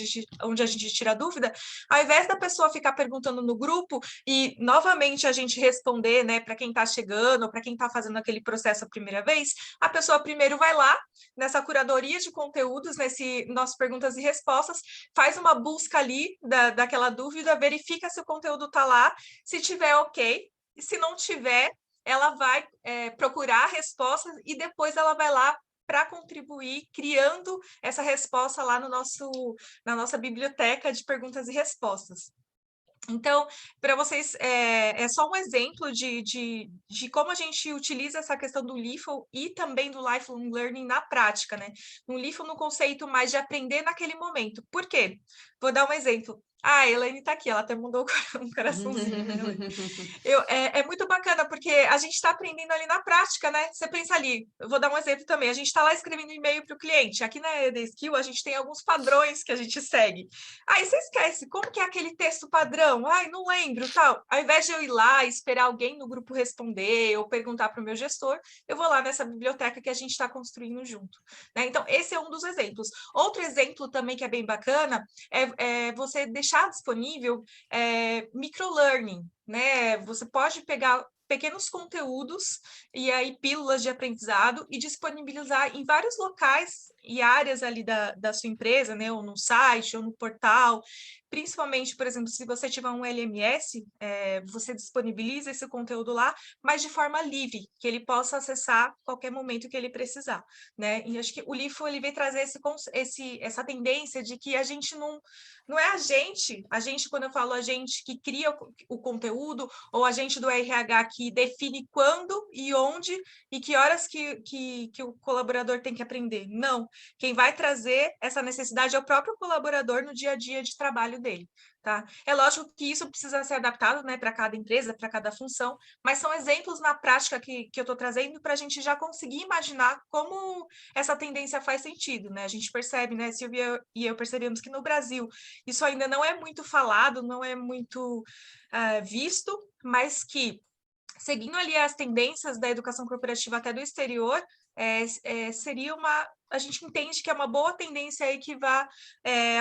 onde a gente tira dúvida. Ao invés da pessoa ficar perguntando no grupo e novamente a gente responder, né, para quem está chegando, para quem está fazendo aquele processo a primeira vez, a pessoa primeiro vai lá nessa curadoria de conteúdos, nesse nosso perguntas e respostas, faz uma busca ali daquela dúvida, verifica se o conteúdo está lá, se tiver ok, e se não tiver, ela vai procurar respostas e depois ela vai lá para contribuir, criando essa resposta lá na nossa biblioteca de perguntas e respostas. Então, para vocês, é só um exemplo de como a gente utiliza essa questão do LIFO e também do Lifelong Learning na prática, né? No LIFO, no conceito mais de aprender naquele momento. Por quê? Vou dar um exemplo. A Elaine está aqui, ela até mandou um coraçãozinho, né, Elaine? É muito bacana, porque a gente está aprendendo ali na prática, né? Você pensa ali, eu vou dar um exemplo também, a gente está lá escrevendo e-mail para o cliente. Aqui na ED Skill, a gente tem alguns padrões que a gente segue. Aí você esquece, como que é aquele texto padrão? Ai, não lembro, tal. Ao invés de eu ir lá e esperar alguém no grupo responder ou perguntar para o meu gestor, eu vou lá nessa biblioteca que a gente está construindo junto, né? Então, esse é um dos exemplos. Outro exemplo também que é bem bacana é você deixar disponível microlearning, né? Você pode pegar pequenos conteúdos e aí pílulas de aprendizado e disponibilizar em vários locais e áreas ali da sua empresa, né? Ou no site, ou no portal. Principalmente, por exemplo, se você tiver um LMS, você disponibiliza esse conteúdo lá, mas de forma livre, que ele possa acessar a qualquer momento que ele precisar, né? E acho que o LIFO ele vem trazer essa tendência de que a gente não é a gente, quando eu falo a gente que cria o conteúdo, ou a gente do RH que define quando e onde e que horas que o colaborador tem que aprender. Não, quem vai trazer essa necessidade é o próprio colaborador no dia a dia de trabalho dele, tá? É lógico que isso precisa ser adaptado, né, para cada empresa, para cada função, mas são exemplos na prática que eu estou trazendo para a gente já conseguir imaginar como essa tendência faz sentido, né? A gente percebe, né, Silvia e eu percebemos que no Brasil isso ainda não é muito falado, não é muito visto, mas que, seguindo ali as tendências da educação corporativa até do exterior, seria a gente entende que é uma boa tendência aí que vai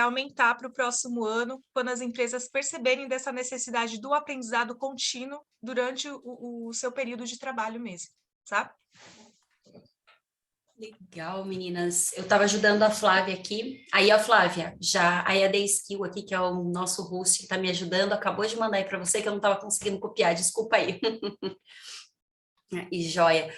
aumentar para o próximo ano, quando as empresas perceberem dessa necessidade do aprendizado contínuo durante o seu período de trabalho mesmo, sabe? Legal, meninas. Eu estava ajudando a Flávia aqui. Aí, a Flávia, já a EAD Skill aqui, que é o nosso host que está me ajudando, acabou de mandar aí para você que eu não estava conseguindo copiar, desculpa aí. E joia.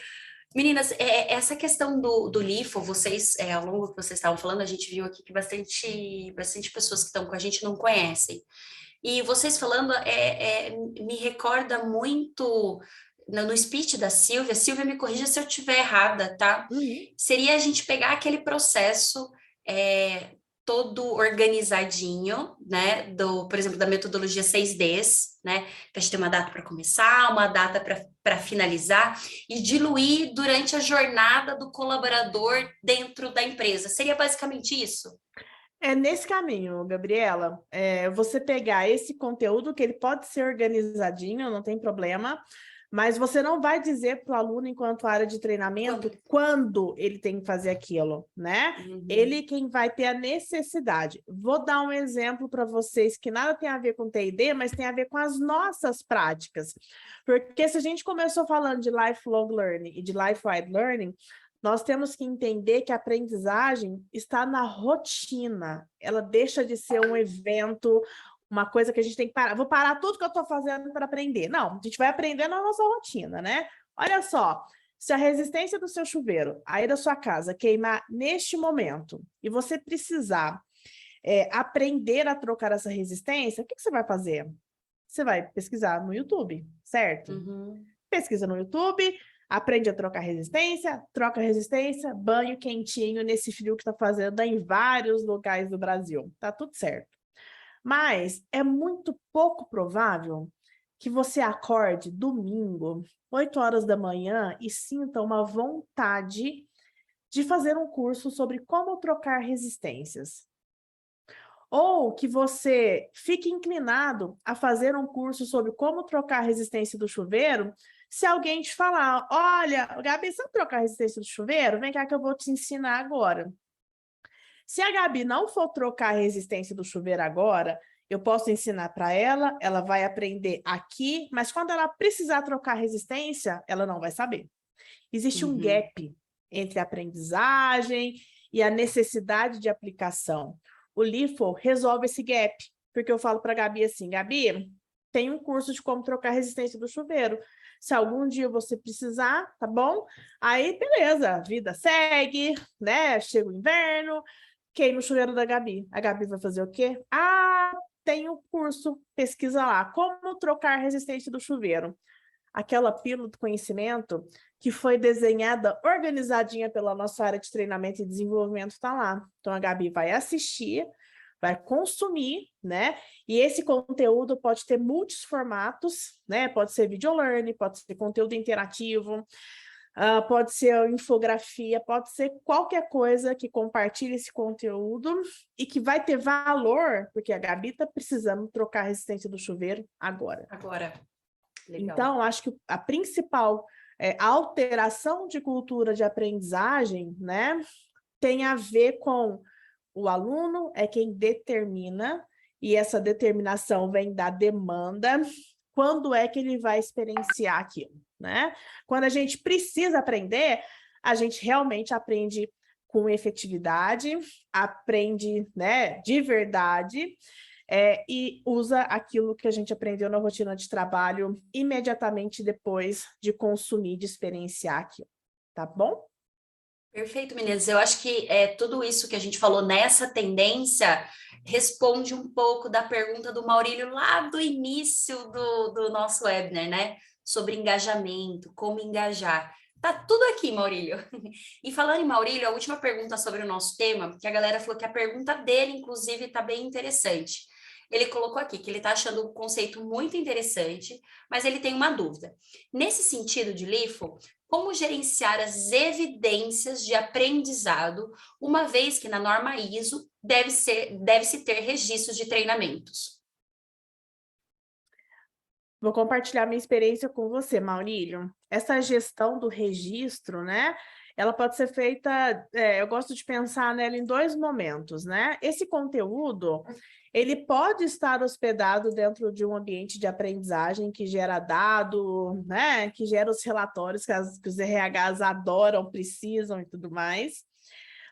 Meninas, essa questão do LIFO, vocês, ao longo que vocês estavam falando, a gente viu aqui que bastante pessoas que estão com a gente não conhecem. E vocês falando, me recorda muito no speech da Silvia. Silvia, me corrija se eu estiver errada, tá? Seria a gente pegar aquele processo todo organizadinho, né? Por exemplo, da metodologia 6Ds, né? Que a gente tem uma data para começar, uma data para finalizar, e diluir durante a jornada do colaborador dentro da empresa. Seria basicamente isso? É nesse caminho, Gabriela, você pegar esse conteúdo, que ele pode ser organizadinho, não tem problema, mas você não vai dizer para o aluno, enquanto área de treinamento, quando ele tem que fazer aquilo, né? Ele quem vai ter a necessidade. Vou dar um exemplo para vocês que nada tem a ver com T&D, mas tem a ver com as nossas práticas. Porque se a gente começou falando de lifelong learning e de life-wide learning, nós temos que entender que a aprendizagem está na rotina. Ela deixa de ser um evento, uma coisa que a gente tem que parar. Vou parar tudo que eu estou fazendo para aprender. Não, a gente vai aprender na nossa rotina, né? Olha só, se a resistência do seu chuveiro, aí da sua casa, queimar neste momento, e você precisar aprender a trocar essa resistência, o que você vai fazer? Você vai pesquisar no YouTube, certo? Pesquisa no YouTube, aprende a trocar resistência, troca resistência, banho quentinho nesse frio que está fazendo em vários locais do Brasil. Tá tudo certo. Mas é muito pouco provável que você acorde domingo, 8 horas da manhã, e sinta uma vontade de fazer um curso sobre como trocar resistências. Ou que você fique inclinado a fazer um curso sobre como trocar a resistência do chuveiro, se alguém te falar, olha, Gabi, sabe trocar a resistência do chuveiro? Vem cá que eu vou te ensinar agora. Se a Gabi não for trocar a resistência do chuveiro agora, eu posso ensinar para ela, ela vai aprender aqui, mas quando ela precisar trocar a resistência, ela não vai saber. Existe um gap entre a aprendizagem e a necessidade de aplicação. O LIFO resolve esse gap, porque eu falo para a Gabi assim, Gabi, tem um curso de como trocar a resistência do chuveiro. Se algum dia você precisar, tá bom? Aí, beleza, a vida segue, né? Chega o inverno, queima o chuveiro da Gabi. A Gabi vai fazer o quê? Ah, tem o curso, pesquisa lá. Como trocar a resistência do chuveiro? Aquela pílula do conhecimento que foi desenhada, organizadinha pela nossa área de treinamento e desenvolvimento está lá. Então, a Gabi vai assistir, vai consumir, né? E esse conteúdo pode ter muitos formatos, né? Pode ser video learning, pode ser conteúdo interativo, pode ser infografia, pode ser qualquer coisa que compartilhe esse conteúdo e que vai ter valor, porque a Gabi está precisando trocar a resistência do chuveiro agora. Agora. Legal. Então, acho que a principal alteração de cultura de aprendizagem, né, tem a ver com o aluno é quem determina, e essa determinação vem da demanda, quando é que ele vai experienciar aquilo, né? Quando a gente precisa aprender, a gente realmente aprende com efetividade, aprende, né, de verdade, e usa aquilo que a gente aprendeu na rotina de trabalho imediatamente depois de consumir, de experienciar aquilo, tá bom? Perfeito, meninas. Eu acho que tudo isso que a gente falou nessa tendência responde um pouco da pergunta do Maurílio lá do início do nosso webinar, né? Sobre engajamento, como engajar. Tá tudo aqui, Maurílio. E falando em Maurílio, a última pergunta sobre o nosso tema, que a galera falou que a pergunta dele, inclusive, está bem interessante. Ele colocou aqui que ele está achando o conceito muito interessante, mas ele tem uma dúvida. Nesse sentido de LIFO, como gerenciar as evidências de aprendizado, uma vez que na norma ISO deve-se ter registros de treinamentos? Vou compartilhar minha experiência com você, Maurílio. Essa gestão do registro, né? Ela pode ser feita, eu gosto de pensar nela em dois momentos, né? Esse conteúdo, ele pode estar hospedado dentro de um ambiente de aprendizagem que gera dado, né? Que gera os relatórios que os RHs adoram, precisam e tudo mais.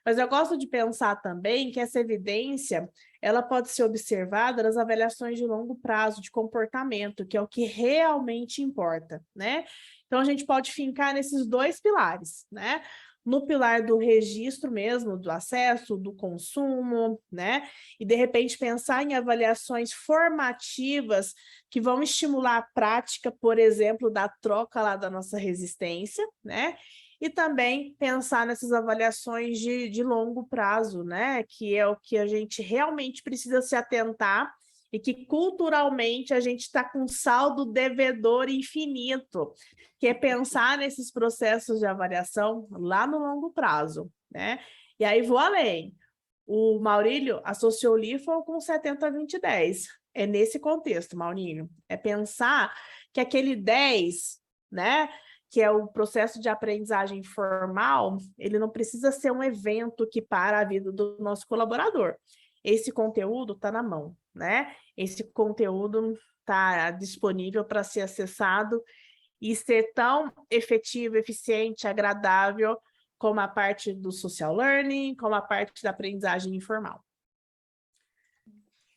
Mas eu gosto de pensar também que essa evidência, ela pode ser observada nas avaliações de longo prazo de comportamento, que é o que realmente importa, né? Então, a gente pode fincar nesses dois pilares, né? No pilar do registro mesmo, do acesso, do consumo, né? E, de repente, pensar em avaliações formativas que vão estimular a prática, por exemplo, da troca lá da nossa resistência, né? E também pensar nessas avaliações de longo prazo, né? Que é o que a gente realmente precisa se atentar e que culturalmente a gente está com saldo devedor infinito, que é pensar nesses processos de avaliação lá no longo prazo, né? E aí vou além. O Maurílio associou o LIFO com 70-20-10. É nesse contexto, Maurílio. É pensar que aquele 10, né? Que é o processo de aprendizagem formal, ele não precisa ser um evento que para a vida do nosso colaborador. Esse conteúdo está na mão, né? Esse conteúdo está disponível para ser acessado e ser tão efetivo, eficiente, agradável como a parte do social learning, como a parte da aprendizagem informal.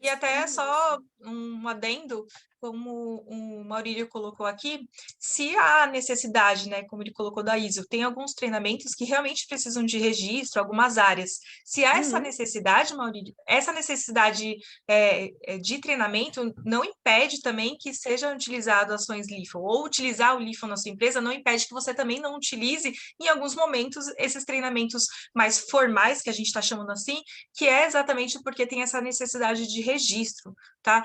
E até só um adendo, como o Maurílio colocou aqui, se há necessidade, né, como ele colocou da ISO, tem alguns treinamentos que realmente precisam de registro, algumas áreas. Se há essa necessidade, Maurílio, essa necessidade de treinamento não impede também que sejam utilizadas ações LIFO, ou utilizar o LIFO na sua empresa não impede que você também não utilize, em alguns momentos, esses treinamentos mais formais, que a gente está chamando assim, que é exatamente porque tem essa necessidade de registro, tá?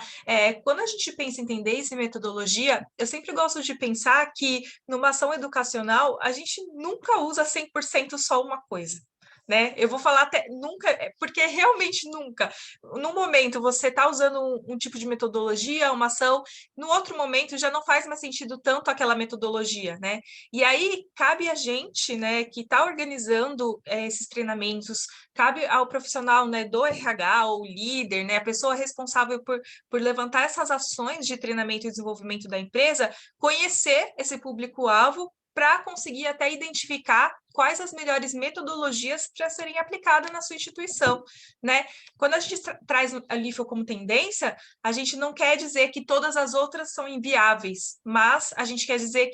Quando a gente pensa em tendência e metodologia, eu sempre gosto de pensar que numa ação educacional, a gente nunca usa 100% só uma coisa, né? Eu vou falar até nunca, porque realmente nunca. No momento você está usando um tipo de metodologia, uma ação, no outro momento já não faz mais sentido tanto aquela metodologia, né? E aí cabe a gente, né, que está organizando esses treinamentos, cabe ao profissional, né, do RH, ou líder, né, a pessoa responsável por levantar essas ações de treinamento e desenvolvimento da empresa, conhecer esse público-alvo, para conseguir até identificar quais as melhores metodologias para serem aplicadas na sua instituição, né? Quando a gente traz a LIFO como tendência, a gente não quer dizer que todas as outras são inviáveis, mas a gente quer dizer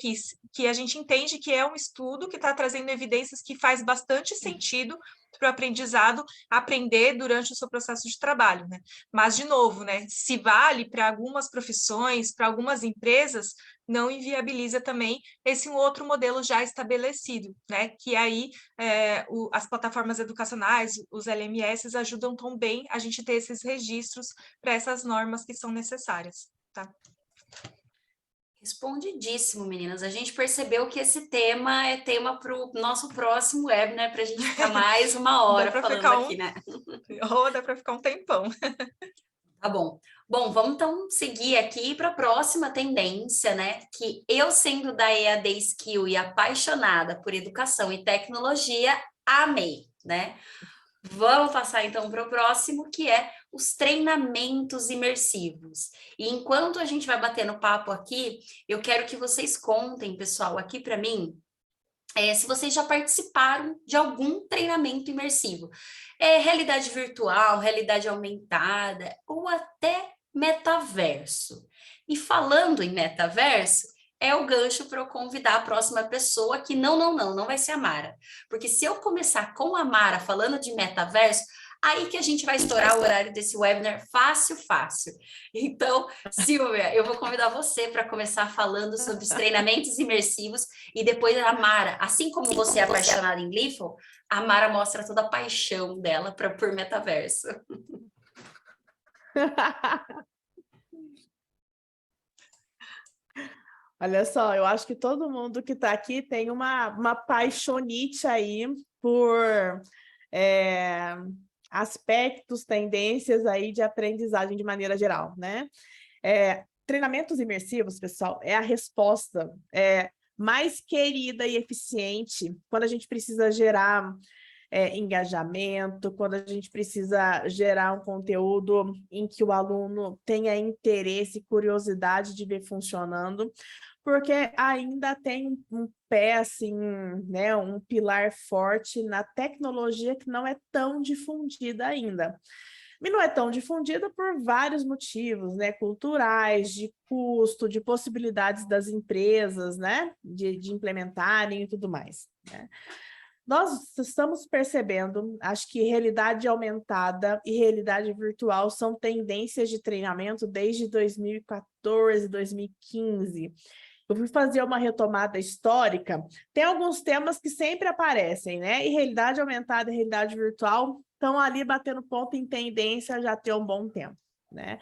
que a gente entende que é um estudo que está trazendo evidências que faz bastante sentido para o aprendizado aprender durante o seu processo de trabalho, né? Mas, de novo, né, se vale para algumas profissões, para algumas empresas, não inviabiliza também esse um outro modelo já estabelecido, né? Que aí as plataformas educacionais, os LMS, ajudam também a gente ter esses registros para essas normas que são necessárias, tá? Respondidíssimo, meninas. A gente percebeu que esse tema é tema para o nosso próximo web, né? Para a gente ficar mais uma hora falando aqui, né? Ou dá para ficar um tempão. Tá bom. Bom, vamos então seguir aqui para a próxima tendência, né? Que eu, sendo da EAD Skill e apaixonada por educação e tecnologia, amei, né? Vamos passar então para o próximo, que é os treinamentos imersivos. E enquanto a gente vai batendo papo aqui, eu quero que vocês contem, pessoal, aqui para mim, se vocês já participaram de algum treinamento imersivo. Realidade virtual, realidade aumentada ou até metaverso. E falando em metaverso, é o gancho para eu convidar a próxima pessoa que não vai ser a Mara. Porque se eu começar com a Mara falando de metaverso, aí que a gente vai estourar o horário desse webinar fácil. Então, Silvia, eu vou convidar você para começar falando sobre os treinamentos imersivos e depois a Mara, assim como você é apaixonada em LIFO, a Mara mostra toda a paixão dela por metaverso. Olha só, eu acho que todo mundo que está aqui tem uma paixonite aí por aspectos, tendências aí de aprendizagem de maneira geral, né? Treinamentos imersivos, pessoal, é a resposta mais querida e eficiente quando a gente precisa gerar engajamento, quando a gente precisa gerar um conteúdo em que o aluno tenha interesse e curiosidade de ver funcionando, porque ainda tem um pé, assim, né, um pilar forte na tecnologia que não é tão difundida ainda. E não é tão difundida por vários motivos, né, culturais, de custo, de possibilidades das empresas, né, de implementarem e tudo mais, né? Nós estamos percebendo, acho que realidade aumentada e realidade virtual são tendências de treinamento desde 2014, 2015. Eu fui fazer uma retomada histórica, tem alguns temas que sempre aparecem, né? E realidade aumentada e realidade virtual estão ali batendo ponto em tendência já tem um bom tempo, né?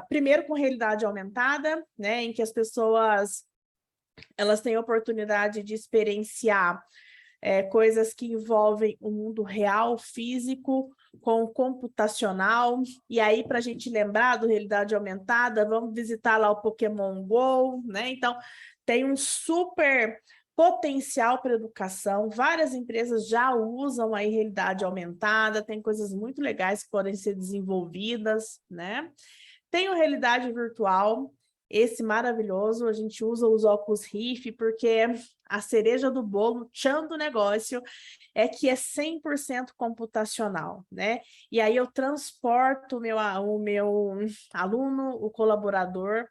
Primeiro com realidade aumentada, né? Em que as pessoas elas têm a oportunidade de experienciar coisas que envolvem o mundo real, físico, com computacional. E aí, para a gente lembrar do realidade aumentada, vamos visitar lá o Pokémon Go, né? Então, tem um super potencial para educação. Várias empresas já usam aí realidade aumentada, tem coisas muito legais que podem ser desenvolvidas, né? Tem a realidade virtual, esse maravilhoso, a gente usa os óculos Rift porque a cereja do bolo, tchan do negócio, é que é 100% computacional, né? E aí eu transporto o meu aluno, o colaborador,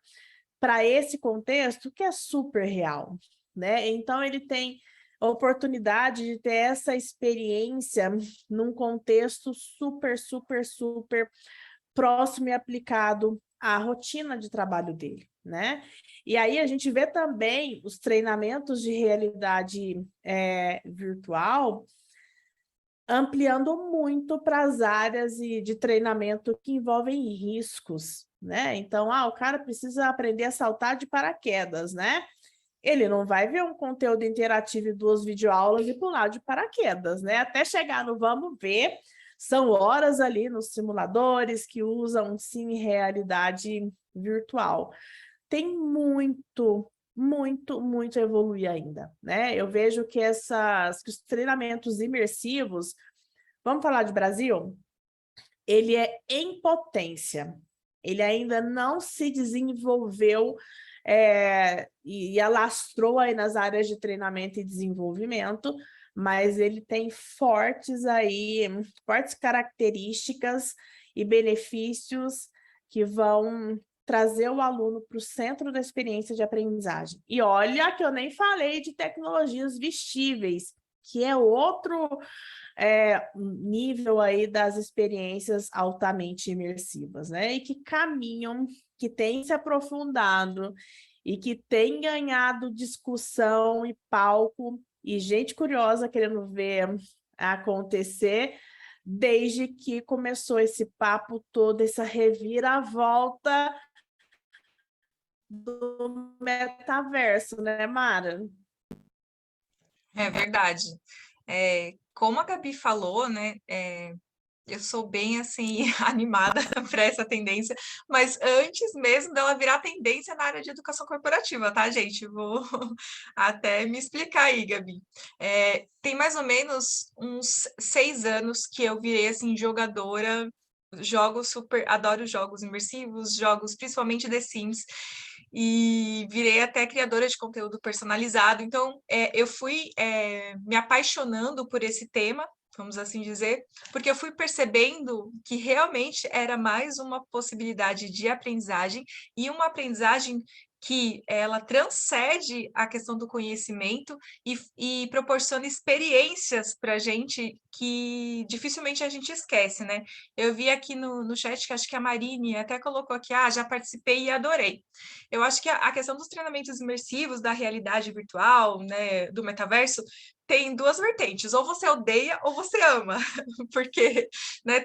para esse contexto que é super real, né? Então ele tem a oportunidade de ter essa experiência num contexto super próximo e aplicado à rotina de trabalho dele, né? E aí a gente vê também os treinamentos de realidade virtual ampliando muito para as áreas de treinamento que envolvem riscos, né? Então, o cara precisa aprender a saltar de paraquedas, né? Ele não vai ver um conteúdo interativo e 2 videoaulas e pular de paraquedas, né? Até chegar no vamos ver, são horas ali nos simuladores que usam, sim, realidade virtual. Tem muito a evoluir ainda, né? Eu vejo que os treinamentos imersivos, vamos falar de Brasil? Ele é em potência. Ele ainda não se desenvolveu e alastrou aí nas áreas de treinamento e desenvolvimento, mas ele tem fortes características e benefícios que vão trazer o aluno para o centro da experiência de aprendizagem. E olha que eu nem falei de tecnologias vestíveis, que é outro nível aí das experiências altamente imersivas, né? E que caminham, que têm se aprofundado e que têm ganhado discussão e palco e gente curiosa querendo ver acontecer desde que começou esse papo todo, essa reviravolta do metaverso, né, Mara? É verdade. Como a Gabi falou, né? Eu sou bem assim animada para essa tendência, mas antes mesmo dela virar tendência na área de educação corporativa, tá, gente? Vou até me explicar aí, Gabi. Tem mais ou menos uns 6 anos que eu virei assim jogadora, adoro jogos imersivos, jogos principalmente The Sims. E virei até criadora de conteúdo personalizado. Então, eu fui me apaixonando por esse tema, vamos assim dizer, porque eu fui percebendo que realmente era mais uma possibilidade de aprendizagem e uma aprendizagem que ela transcende a questão do conhecimento e proporciona experiências para a gente que dificilmente a gente esquece, né? Eu vi aqui no chat que acho que a Marine até colocou aqui, já participei e adorei. Eu acho que a questão dos treinamentos imersivos, da realidade virtual, né, do metaverso, tem duas vertentes, ou você odeia ou você ama, porque, né,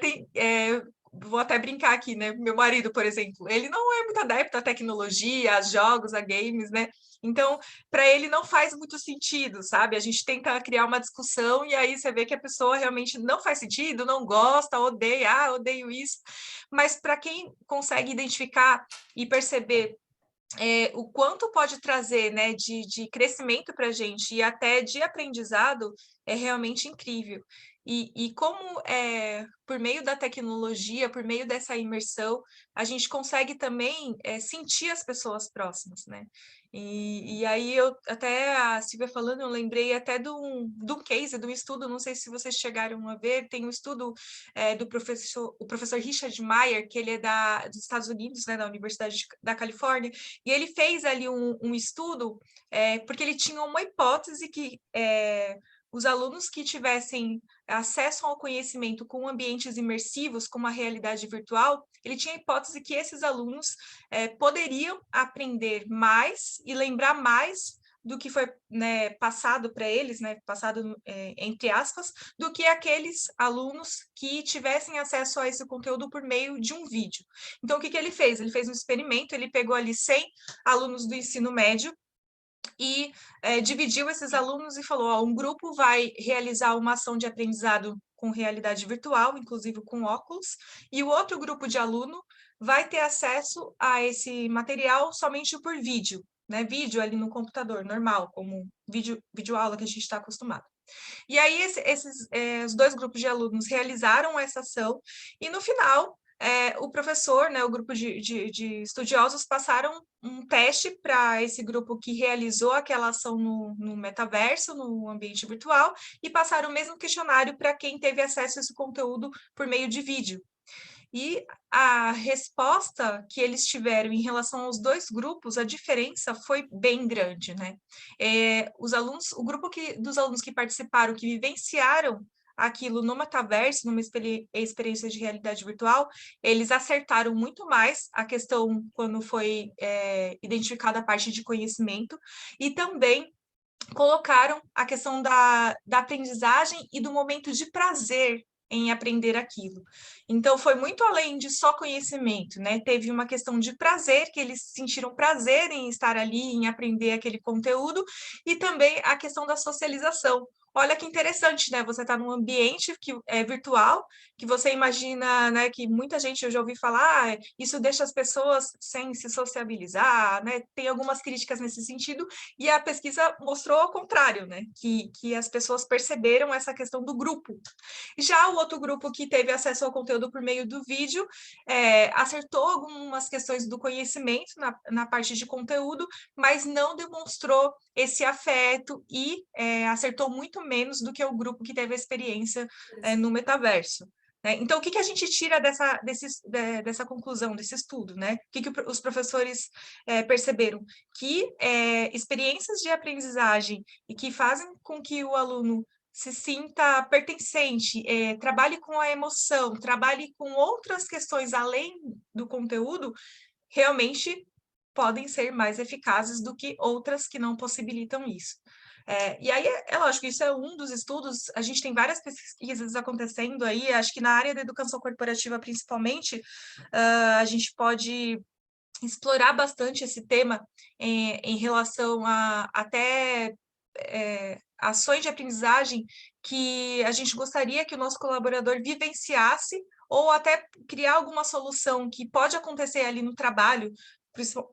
vou até brincar aqui, né, meu marido, por exemplo, ele não é muito adepto à tecnologia, a jogos, a games, né, então, para ele não faz muito sentido, sabe, a gente tenta criar uma discussão e aí você vê que a pessoa realmente não faz sentido, não gosta, odeia, odeio isso, mas para quem consegue identificar e perceber o quanto pode trazer, né, de crescimento para a gente e até de aprendizado é realmente incrível. E como por meio da tecnologia, por meio dessa imersão, a gente consegue também sentir as pessoas próximas, né? E aí até a Silvia falando, eu lembrei até de um case, de um estudo, não sei se vocês chegaram a ver, tem um estudo do professor Richard Maier, que ele é dos Estados Unidos, né, da Universidade da Califórnia, e ele fez ali um estudo, porque ele tinha uma hipótese que os alunos que tivessem acesso ao conhecimento com ambientes imersivos, com uma realidade virtual, ele tinha a hipótese que esses alunos poderiam aprender mais e lembrar mais do que foi, né, passado para eles, né, passado entre aspas, do que aqueles alunos que tivessem acesso a esse conteúdo por meio de um vídeo. Então, o que ele fez? Ele fez um experimento, ele pegou ali 100 alunos do ensino médio e dividiu esses alunos e falou, um grupo vai realizar uma ação de aprendizado com realidade virtual, inclusive com óculos, e o outro grupo de aluno vai ter acesso a esse material somente por vídeo, né? Vídeo ali no computador, normal, como videoaula que a gente está acostumado. E aí, os dois grupos de alunos realizaram essa ação, e no final, o professor, né, o grupo de estudiosos passaram um teste para esse grupo que realizou aquela ação no metaverso, no ambiente virtual, e passaram o mesmo questionário para quem teve acesso a esse conteúdo por meio de vídeo. E a resposta que eles tiveram em relação aos dois grupos, a diferença foi bem grande, né? O grupo dos alunos que participaram, que vivenciaram aquilo no metaverso, numa experiência de realidade virtual, eles acertaram muito mais a questão quando foi identificada a parte de conhecimento, e também colocaram a questão da aprendizagem e do momento de prazer em aprender aquilo. Então, foi muito além de só conhecimento, né? Teve uma questão de prazer, que eles sentiram prazer em estar ali, em aprender aquele conteúdo, e também a questão da socialização. olha que interessante, né? Você está num ambiente que é virtual, que você imagina, né, que muita gente, eu já ouvi falar, isso deixa as pessoas sem se sociabilizar, né? Tem algumas críticas nesse sentido, e a pesquisa mostrou ao contrário, né? Que as pessoas perceberam essa questão do grupo. Já o outro grupo que teve acesso ao conteúdo por meio do vídeo, acertou algumas questões do conhecimento na parte de conteúdo, mas não demonstrou esse afeto e acertou muito menos do que o grupo que teve a experiência no metaverso. Né? Então, o que a gente tira dessa conclusão, desse estudo? Né? O que os professores perceberam? Que experiências de aprendizagem e que fazem com que o aluno se sinta pertencente, trabalhe com a emoção, trabalhe com outras questões além do conteúdo, realmente podem ser mais eficazes do que outras que não possibilitam isso. E aí, é lógico, isso é um dos estudos, a gente tem várias pesquisas acontecendo aí, acho que na área da educação corporativa, principalmente, a gente pode explorar bastante esse tema em relação a até ações de aprendizagem que a gente gostaria que o nosso colaborador vivenciasse ou até criar alguma solução que pode acontecer ali no trabalho,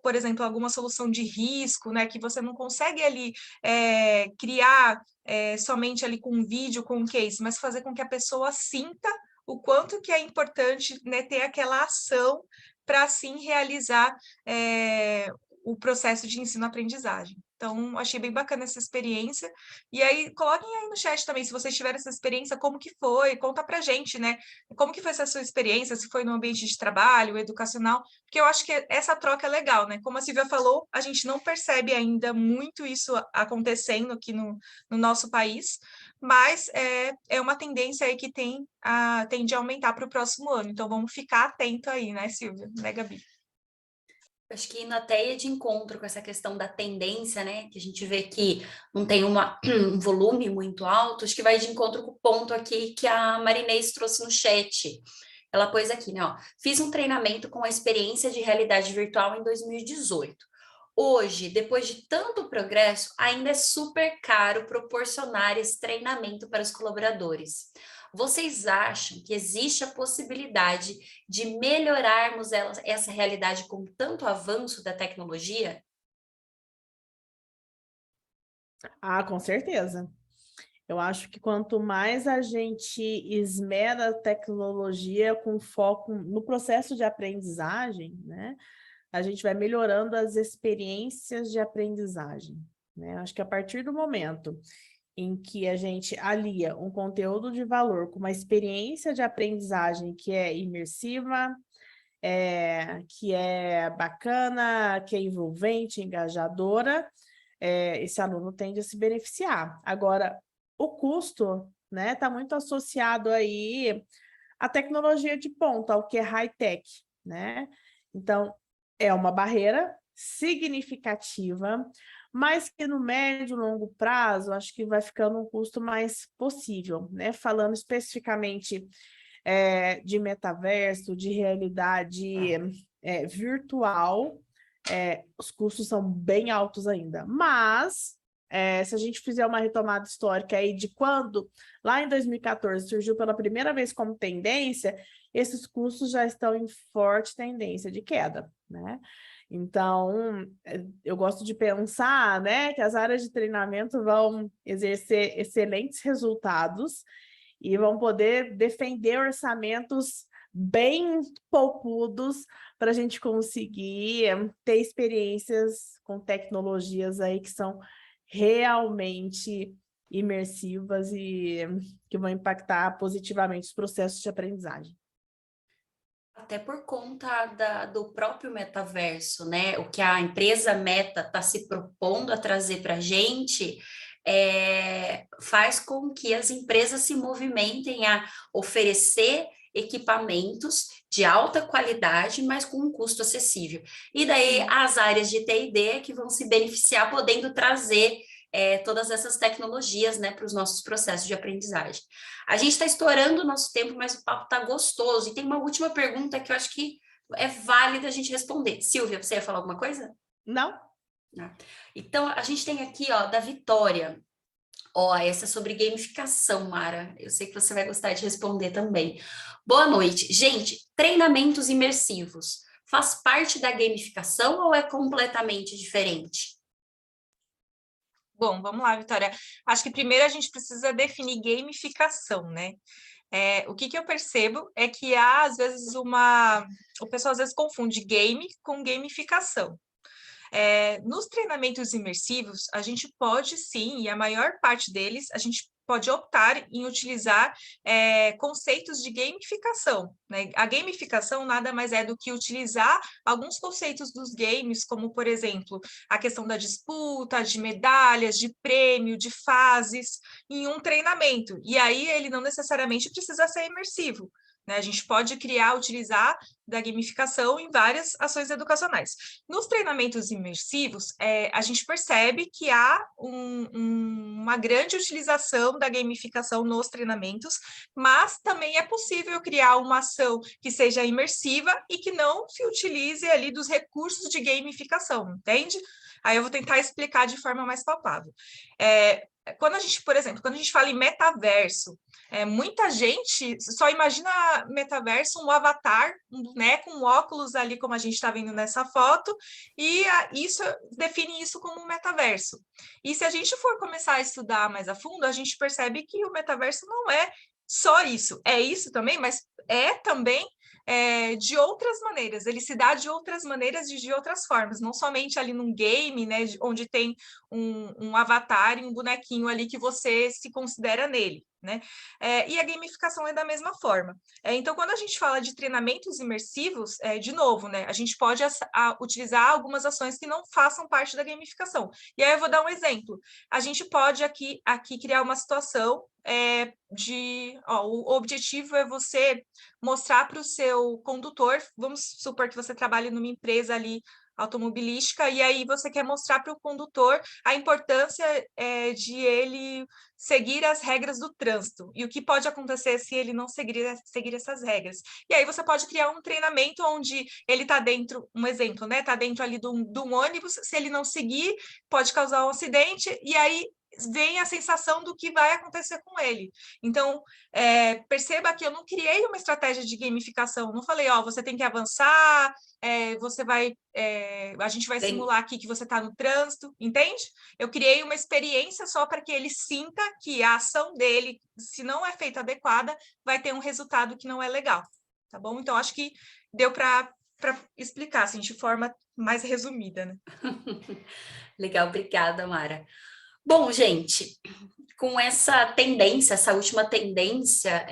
por exemplo, alguma solução de risco, né, que você não consegue ali criar somente ali com um vídeo, com um case, mas fazer com que a pessoa sinta o quanto que é importante, né, ter aquela ação para, assim, realizar o processo de ensino-aprendizagem. Então, achei bem bacana essa experiência. E aí, coloquem aí no chat também, se vocês tiveram essa experiência, como que foi? Conta pra gente, né? Como que foi essa sua experiência, se foi no ambiente de trabalho, educacional, porque eu acho que essa troca é legal, né? Como a Silvia falou, a gente não percebe ainda muito isso acontecendo aqui no nosso país, mas é uma tendência aí que tende a aumentar para o próximo ano. Então, vamos ficar atento aí, né, Silvia? Né, Gabi? Acho que indo até ir de encontro com essa questão da tendência, né? Que a gente vê que não tem um volume muito alto, acho que vai de encontro com o ponto aqui que a Marinês trouxe no chat. Ela pôs aqui, né? Ó, fiz um treinamento com a experiência de realidade virtual em 2018. Hoje, depois de tanto progresso, ainda é super caro proporcionar esse treinamento para os colaboradores. Vocês acham que existe a possibilidade de melhorarmos essa realidade com tanto avanço da tecnologia? Ah, com certeza. Eu acho que quanto mais a gente esmera a tecnologia com foco no processo de aprendizagem, né, a gente vai melhorando as experiências de aprendizagem, né? Acho que a partir do momento em que a gente alia um conteúdo de valor com uma experiência de aprendizagem que é imersiva, que é bacana, que é envolvente, engajadora, esse aluno tende a se beneficiar. Agora, o custo, né, está muito associado aí à tecnologia de ponta, ao que é high-tech, né? Então, é uma barreira significativa, mas que no médio e longo prazo, acho que vai ficando um custo mais possível, né? Falando especificamente de metaverso, de realidade virtual, os custos são bem altos ainda, mas se a gente fizer uma retomada histórica aí de quando, lá em 2014, surgiu pela primeira vez como tendência, esses custos já estão em forte tendência de queda, né? Então, eu gosto de pensar, né, que as áreas de treinamento vão exercer excelentes resultados e vão poder defender orçamentos bem poupudos para a gente conseguir ter experiências com tecnologias aí que são realmente imersivas e que vão impactar positivamente os processos de aprendizagem. Até por conta do próprio metaverso, né? O que a empresa Meta está se propondo a trazer para a gente faz com que as empresas se movimentem a oferecer equipamentos de alta qualidade, mas com um custo acessível. E daí as áreas de T&D que vão se beneficiar, podendo trazer todas essas tecnologias, né, para os nossos processos de aprendizagem. A gente está estourando o nosso tempo, mas o papo está gostoso. E tem uma última pergunta que eu acho que é válida a gente responder. Silvia, você ia falar alguma coisa? Não? Não. Então, a gente tem aqui, ó, da Vitória. Ó, essa é sobre gamificação, Mara. Eu sei que você vai gostar de responder também. Boa noite. Gente, treinamentos imersivos faz parte da gamificação ou é completamente diferente? Bom, vamos lá, Vitória. Acho que primeiro a gente precisa definir gamificação, né? O que eu percebo é que há, às vezes, o pessoal às vezes confunde game com gamificação. Nos treinamentos imersivos, a gente pode sim, e a maior parte deles, a gente pode optar em utilizar conceitos de gamificação, né? A gamificação nada mais é do que utilizar alguns conceitos dos games, como, por exemplo, a questão da disputa, de medalhas, de prêmio, de fases, em um treinamento. E aí ele não necessariamente precisa ser imersivo, né? A gente pode utilizar da gamificação em várias ações educacionais. Nos treinamentos imersivos, a gente percebe que há uma grande utilização da gamificação nos treinamentos, mas também é possível criar uma ação que seja imersiva e que não se utilize ali dos recursos de gamificação, entende? Aí eu vou tentar explicar de forma mais palpável. Quando a gente, por exemplo, quando a gente fala em metaverso, muita gente só imagina metaverso, um avatar, um boneco, um óculos ali, como a gente está vendo nessa foto, e isso define isso como um metaverso. E se a gente for começar a estudar mais a fundo, a gente percebe que o metaverso não é só isso, é isso também, mas é também de outras maneiras, ele se dá de outras maneiras e de outras formas, não somente ali num game, né, onde tem um avatar e um bonequinho ali que você se considera nele, né? E a gamificação é da mesma forma. Então, quando a gente fala de treinamentos imersivos, de novo, né, a gente pode utilizar algumas ações que não façam parte da gamificação. E aí eu vou dar um exemplo. A gente pode aqui criar uma situação o objetivo é você mostrar para o seu condutor, vamos supor que você trabalhe numa empresa ali automobilística, e aí você quer mostrar para o condutor a importância de ele seguir as regras do trânsito, e o que pode acontecer se ele não seguir essas regras. E aí você pode criar um treinamento onde ele está dentro, um exemplo, né? Está dentro ali de um ônibus, se ele não seguir, pode causar um acidente, e aí vem a sensação do que vai acontecer com ele. Então, perceba que eu não criei uma estratégia de gamificação, não falei, você tem que avançar, a gente vai simular aqui que você está no trânsito, entende? Eu criei uma experiência só para que ele sinta que a ação dele, se não é feita adequada, vai ter um resultado que não é legal, tá bom? Então, acho que deu para explicar, assim, de forma mais resumida, né? Legal, obrigada, Mara. Bom, gente, com essa tendência, essa última tendência,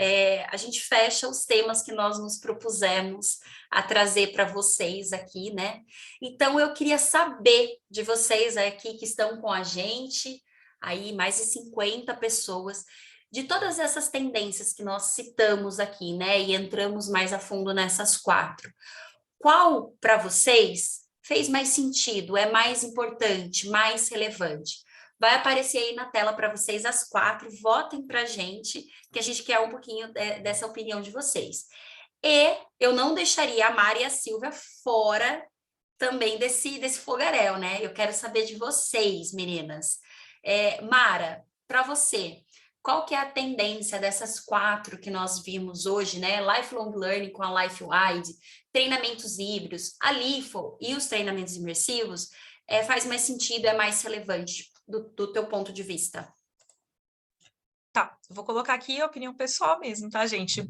a gente fecha os temas que nós nos propusemos a trazer para vocês aqui, né? Então, eu queria saber de vocês aqui que estão com a gente, aí mais de 50 pessoas, de todas essas tendências que nós citamos aqui, né? E entramos mais a fundo nessas 4. Qual, para vocês, fez mais sentido, é mais importante, mais relevante? Vai aparecer aí na tela para vocês as 4, votem para a gente, que a gente quer um pouquinho dessa opinião de vocês. E eu não deixaria a Mari e a Silvia fora também desse fogaréu, né? Eu quero saber de vocês, meninas. Mara, para você, qual que é a tendência dessas 4 que nós vimos hoje, né? Lifelong Learning com a LifeWide, treinamentos híbridos, a LIFO e os treinamentos imersivos, faz mais sentido, é mais relevante do teu ponto de vista? Tá, vou colocar aqui a opinião pessoal mesmo, tá, gente?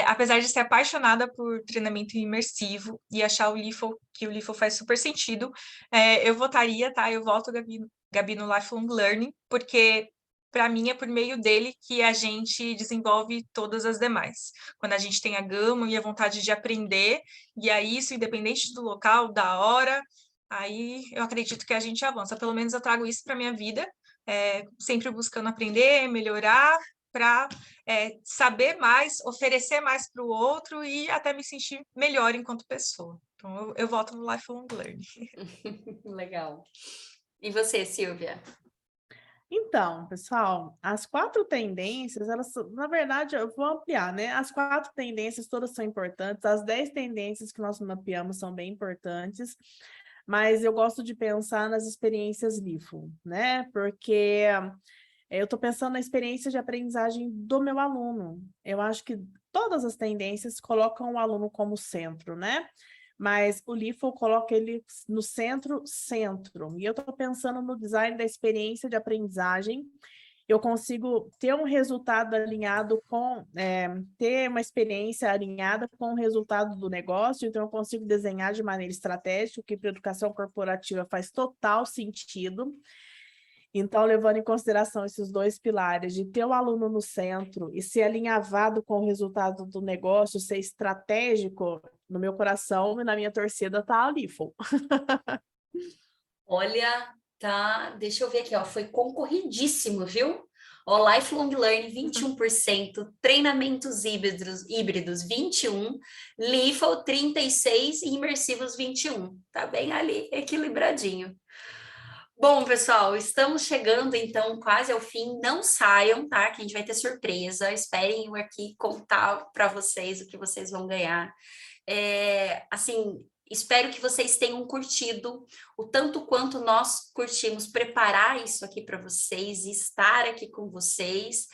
Apesar de ser apaixonada por treinamento imersivo e achar que o LIFO faz super sentido, eu votaria, tá? Eu voto, Gabi, no Lifelong Learning, porque para mim é por meio dele que a gente desenvolve todas as demais. Quando a gente tem a gama e a vontade de aprender, e aí isso, independente do local, da hora, aí eu acredito que a gente avança. Pelo menos eu trago isso para minha vida, sempre buscando aprender, melhorar, para saber mais, oferecer mais para o outro e até me sentir melhor enquanto pessoa. Então, eu volto no Lifelong Learning. Legal. E você, Silvia? Então, pessoal, as 4 tendências, elas, na verdade, eu vou ampliar, né? As 4 tendências todas são importantes, as 10 tendências que nós mapeamos são bem importantes, mas eu gosto de pensar nas experiências LIFO, né? Porque Eu estou pensando na experiência de aprendizagem do meu aluno. Eu acho que todas as tendências colocam o aluno como centro, né? Mas o LIFO coloca ele no centro. E eu estou pensando no design da experiência de aprendizagem. Eu consigo ter um resultado alinhado com, ter uma experiência alinhada com o resultado do negócio, então eu consigo desenhar de maneira estratégica, o que para a educação corporativa faz total sentido. Então, levando em consideração esses dois pilares, de ter o aluno no centro e ser alinhavado com o resultado do negócio, ser estratégico, no meu coração e na minha torcida está a LIFO. Olha, tá, deixa eu ver aqui, ó, foi concorridíssimo, viu? Ó, Lifelong Learning 21%, treinamentos híbridos 21%, LIFO 36% e imersivos 21%. Tá bem ali, equilibradinho. Bom, pessoal, estamos chegando então quase ao fim. Não saiam, tá? Que a gente vai ter surpresa. Esperem eu aqui contar para vocês o que vocês vão ganhar. Assim, espero que vocês tenham curtido o tanto quanto nós curtimos preparar isso aqui para vocês e estar aqui com vocês.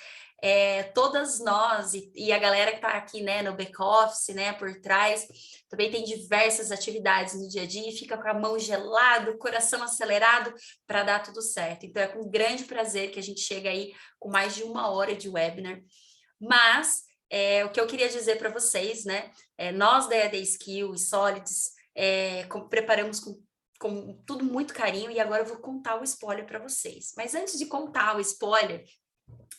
Todas nós e a galera que está aqui, né, no back-office, né, por trás, também tem diversas atividades no dia a dia e fica com a mão gelada, o coração acelerado para dar tudo certo. Então, é com grande prazer que a gente chega aí com mais de 1 hora de webinar. Mas, o que eu queria dizer para vocês, né, nós da EAD Skill e Solids, preparamos com tudo muito carinho e agora eu vou contar o spoiler para vocês. Mas antes de contar o spoiler,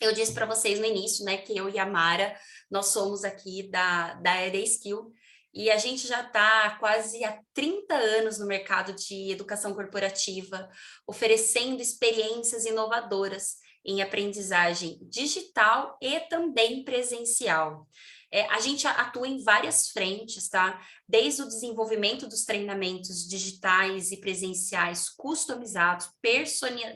eu disse para vocês no início, né, que eu e a Mara, nós somos aqui da EAD Skill e a gente já está quase há 30 anos no mercado de educação corporativa, oferecendo experiências inovadoras em aprendizagem digital e também presencial. A gente atua em várias frentes, tá? Desde o desenvolvimento dos treinamentos digitais e presenciais customizados,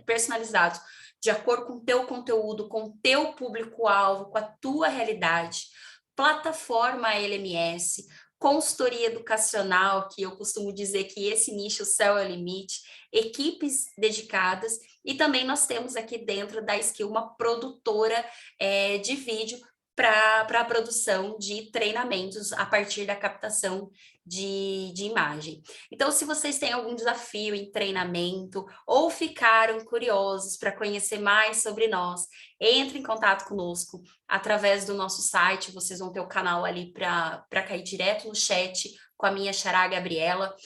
personalizados, de acordo com o teu conteúdo, com o teu público-alvo, com a tua realidade, plataforma LMS, consultoria educacional, que eu costumo dizer que esse nicho, o céu é o limite, equipes dedicadas, e também nós temos aqui dentro da Skill uma produtora de vídeo para a produção de treinamentos a partir da captação de imagem. Então, se vocês têm algum desafio em treinamento ou ficaram curiosos para conhecer mais sobre nós, entre em contato conosco através do nosso site, vocês vão ter o canal ali para cair direto no chat com a minha xará Gabriela,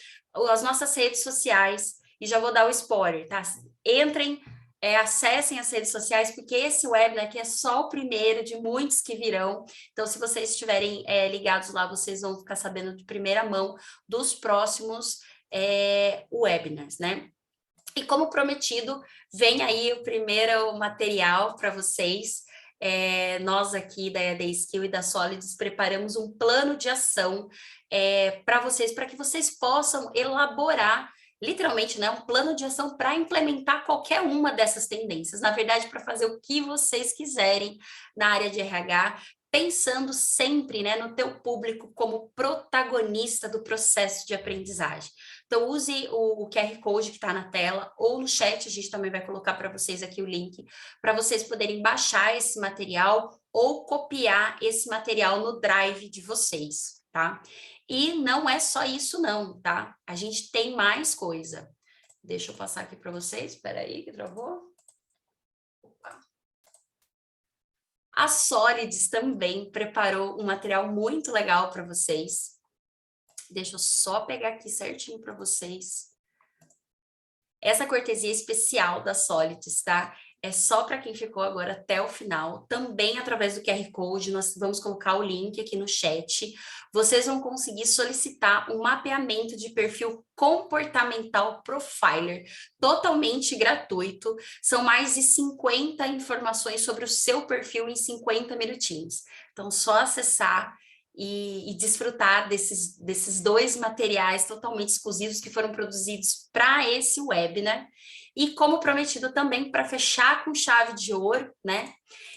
as nossas redes sociais, e já vou dar o spoiler, tá? Entrem, acessem as redes sociais, porque esse webinar aqui é só o primeiro de muitos que virão. Então, se vocês estiverem ligados lá, vocês vão ficar sabendo de primeira mão dos próximos webinars, né? E como prometido, vem aí o primeiro material para vocês. Nós aqui da EAD Skill e da Solids preparamos um plano de ação para vocês, para que vocês possam elaborar literalmente, né, um plano de ação para implementar qualquer uma dessas tendências. Na verdade, para fazer o que vocês quiserem na área de RH, pensando sempre, né, no teu público como protagonista do processo de aprendizagem. Então, use o QR Code que está na tela ou no chat, a gente também vai colocar para vocês aqui o link, para vocês poderem baixar esse material ou copiar esse material no Drive de vocês, tá? E não é só isso não, tá? A gente tem mais coisa. Deixa eu passar aqui para vocês, espera aí que travou. Opa. A Solids também preparou um material muito legal para vocês. Deixa eu só pegar aqui certinho para vocês. Essa cortesia especial da Solids, tá? É só para quem ficou agora até o final, também através do QR Code, nós vamos colocar o link aqui no chat. Vocês vão conseguir solicitar um mapeamento de perfil comportamental profiler, totalmente gratuito. São mais de 50 informações sobre o seu perfil em 50 minutinhos. Então, só acessar e desfrutar desses 2 materiais totalmente exclusivos que foram produzidos para esse webinar. E como prometido também, para fechar com chave de ouro, né?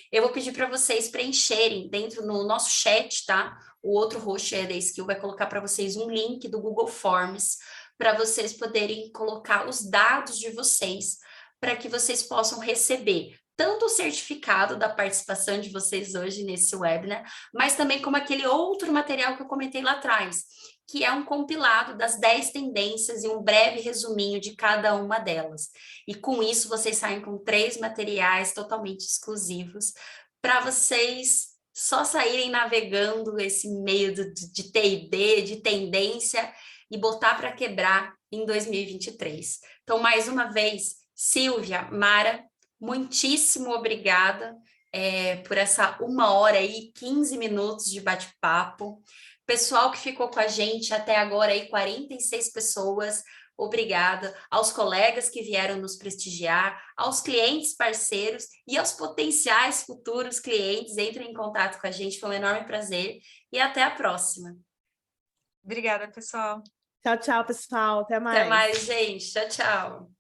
Eu vou pedir para vocês preencherem dentro no nosso chat, tá? O outro host da Skill vai colocar para vocês um link do Google Forms para vocês poderem colocar os dados de vocês para que vocês possam receber tanto o certificado da participação de vocês hoje nesse webinar, mas também como aquele outro material que eu comentei lá atrás, que é um compilado das 10 tendências e um breve resuminho de cada uma delas. E com isso vocês saem com 3 materiais totalmente exclusivos para vocês só saírem navegando esse meio de T&D, de tendência, e botar para quebrar em 2023. Então, mais uma vez, Silvia, Mara, muitíssimo obrigada por essa 1h e 15 minutos de bate-papo. Pessoal que ficou com a gente até agora, aí 46 pessoas, obrigada. Aos colegas que vieram nos prestigiar, aos clientes parceiros e aos potenciais futuros clientes, entrem em contato com a gente, foi um enorme prazer e até a próxima. Obrigada, pessoal. Tchau, tchau, pessoal. Até mais. Até mais, gente. Tchau, tchau.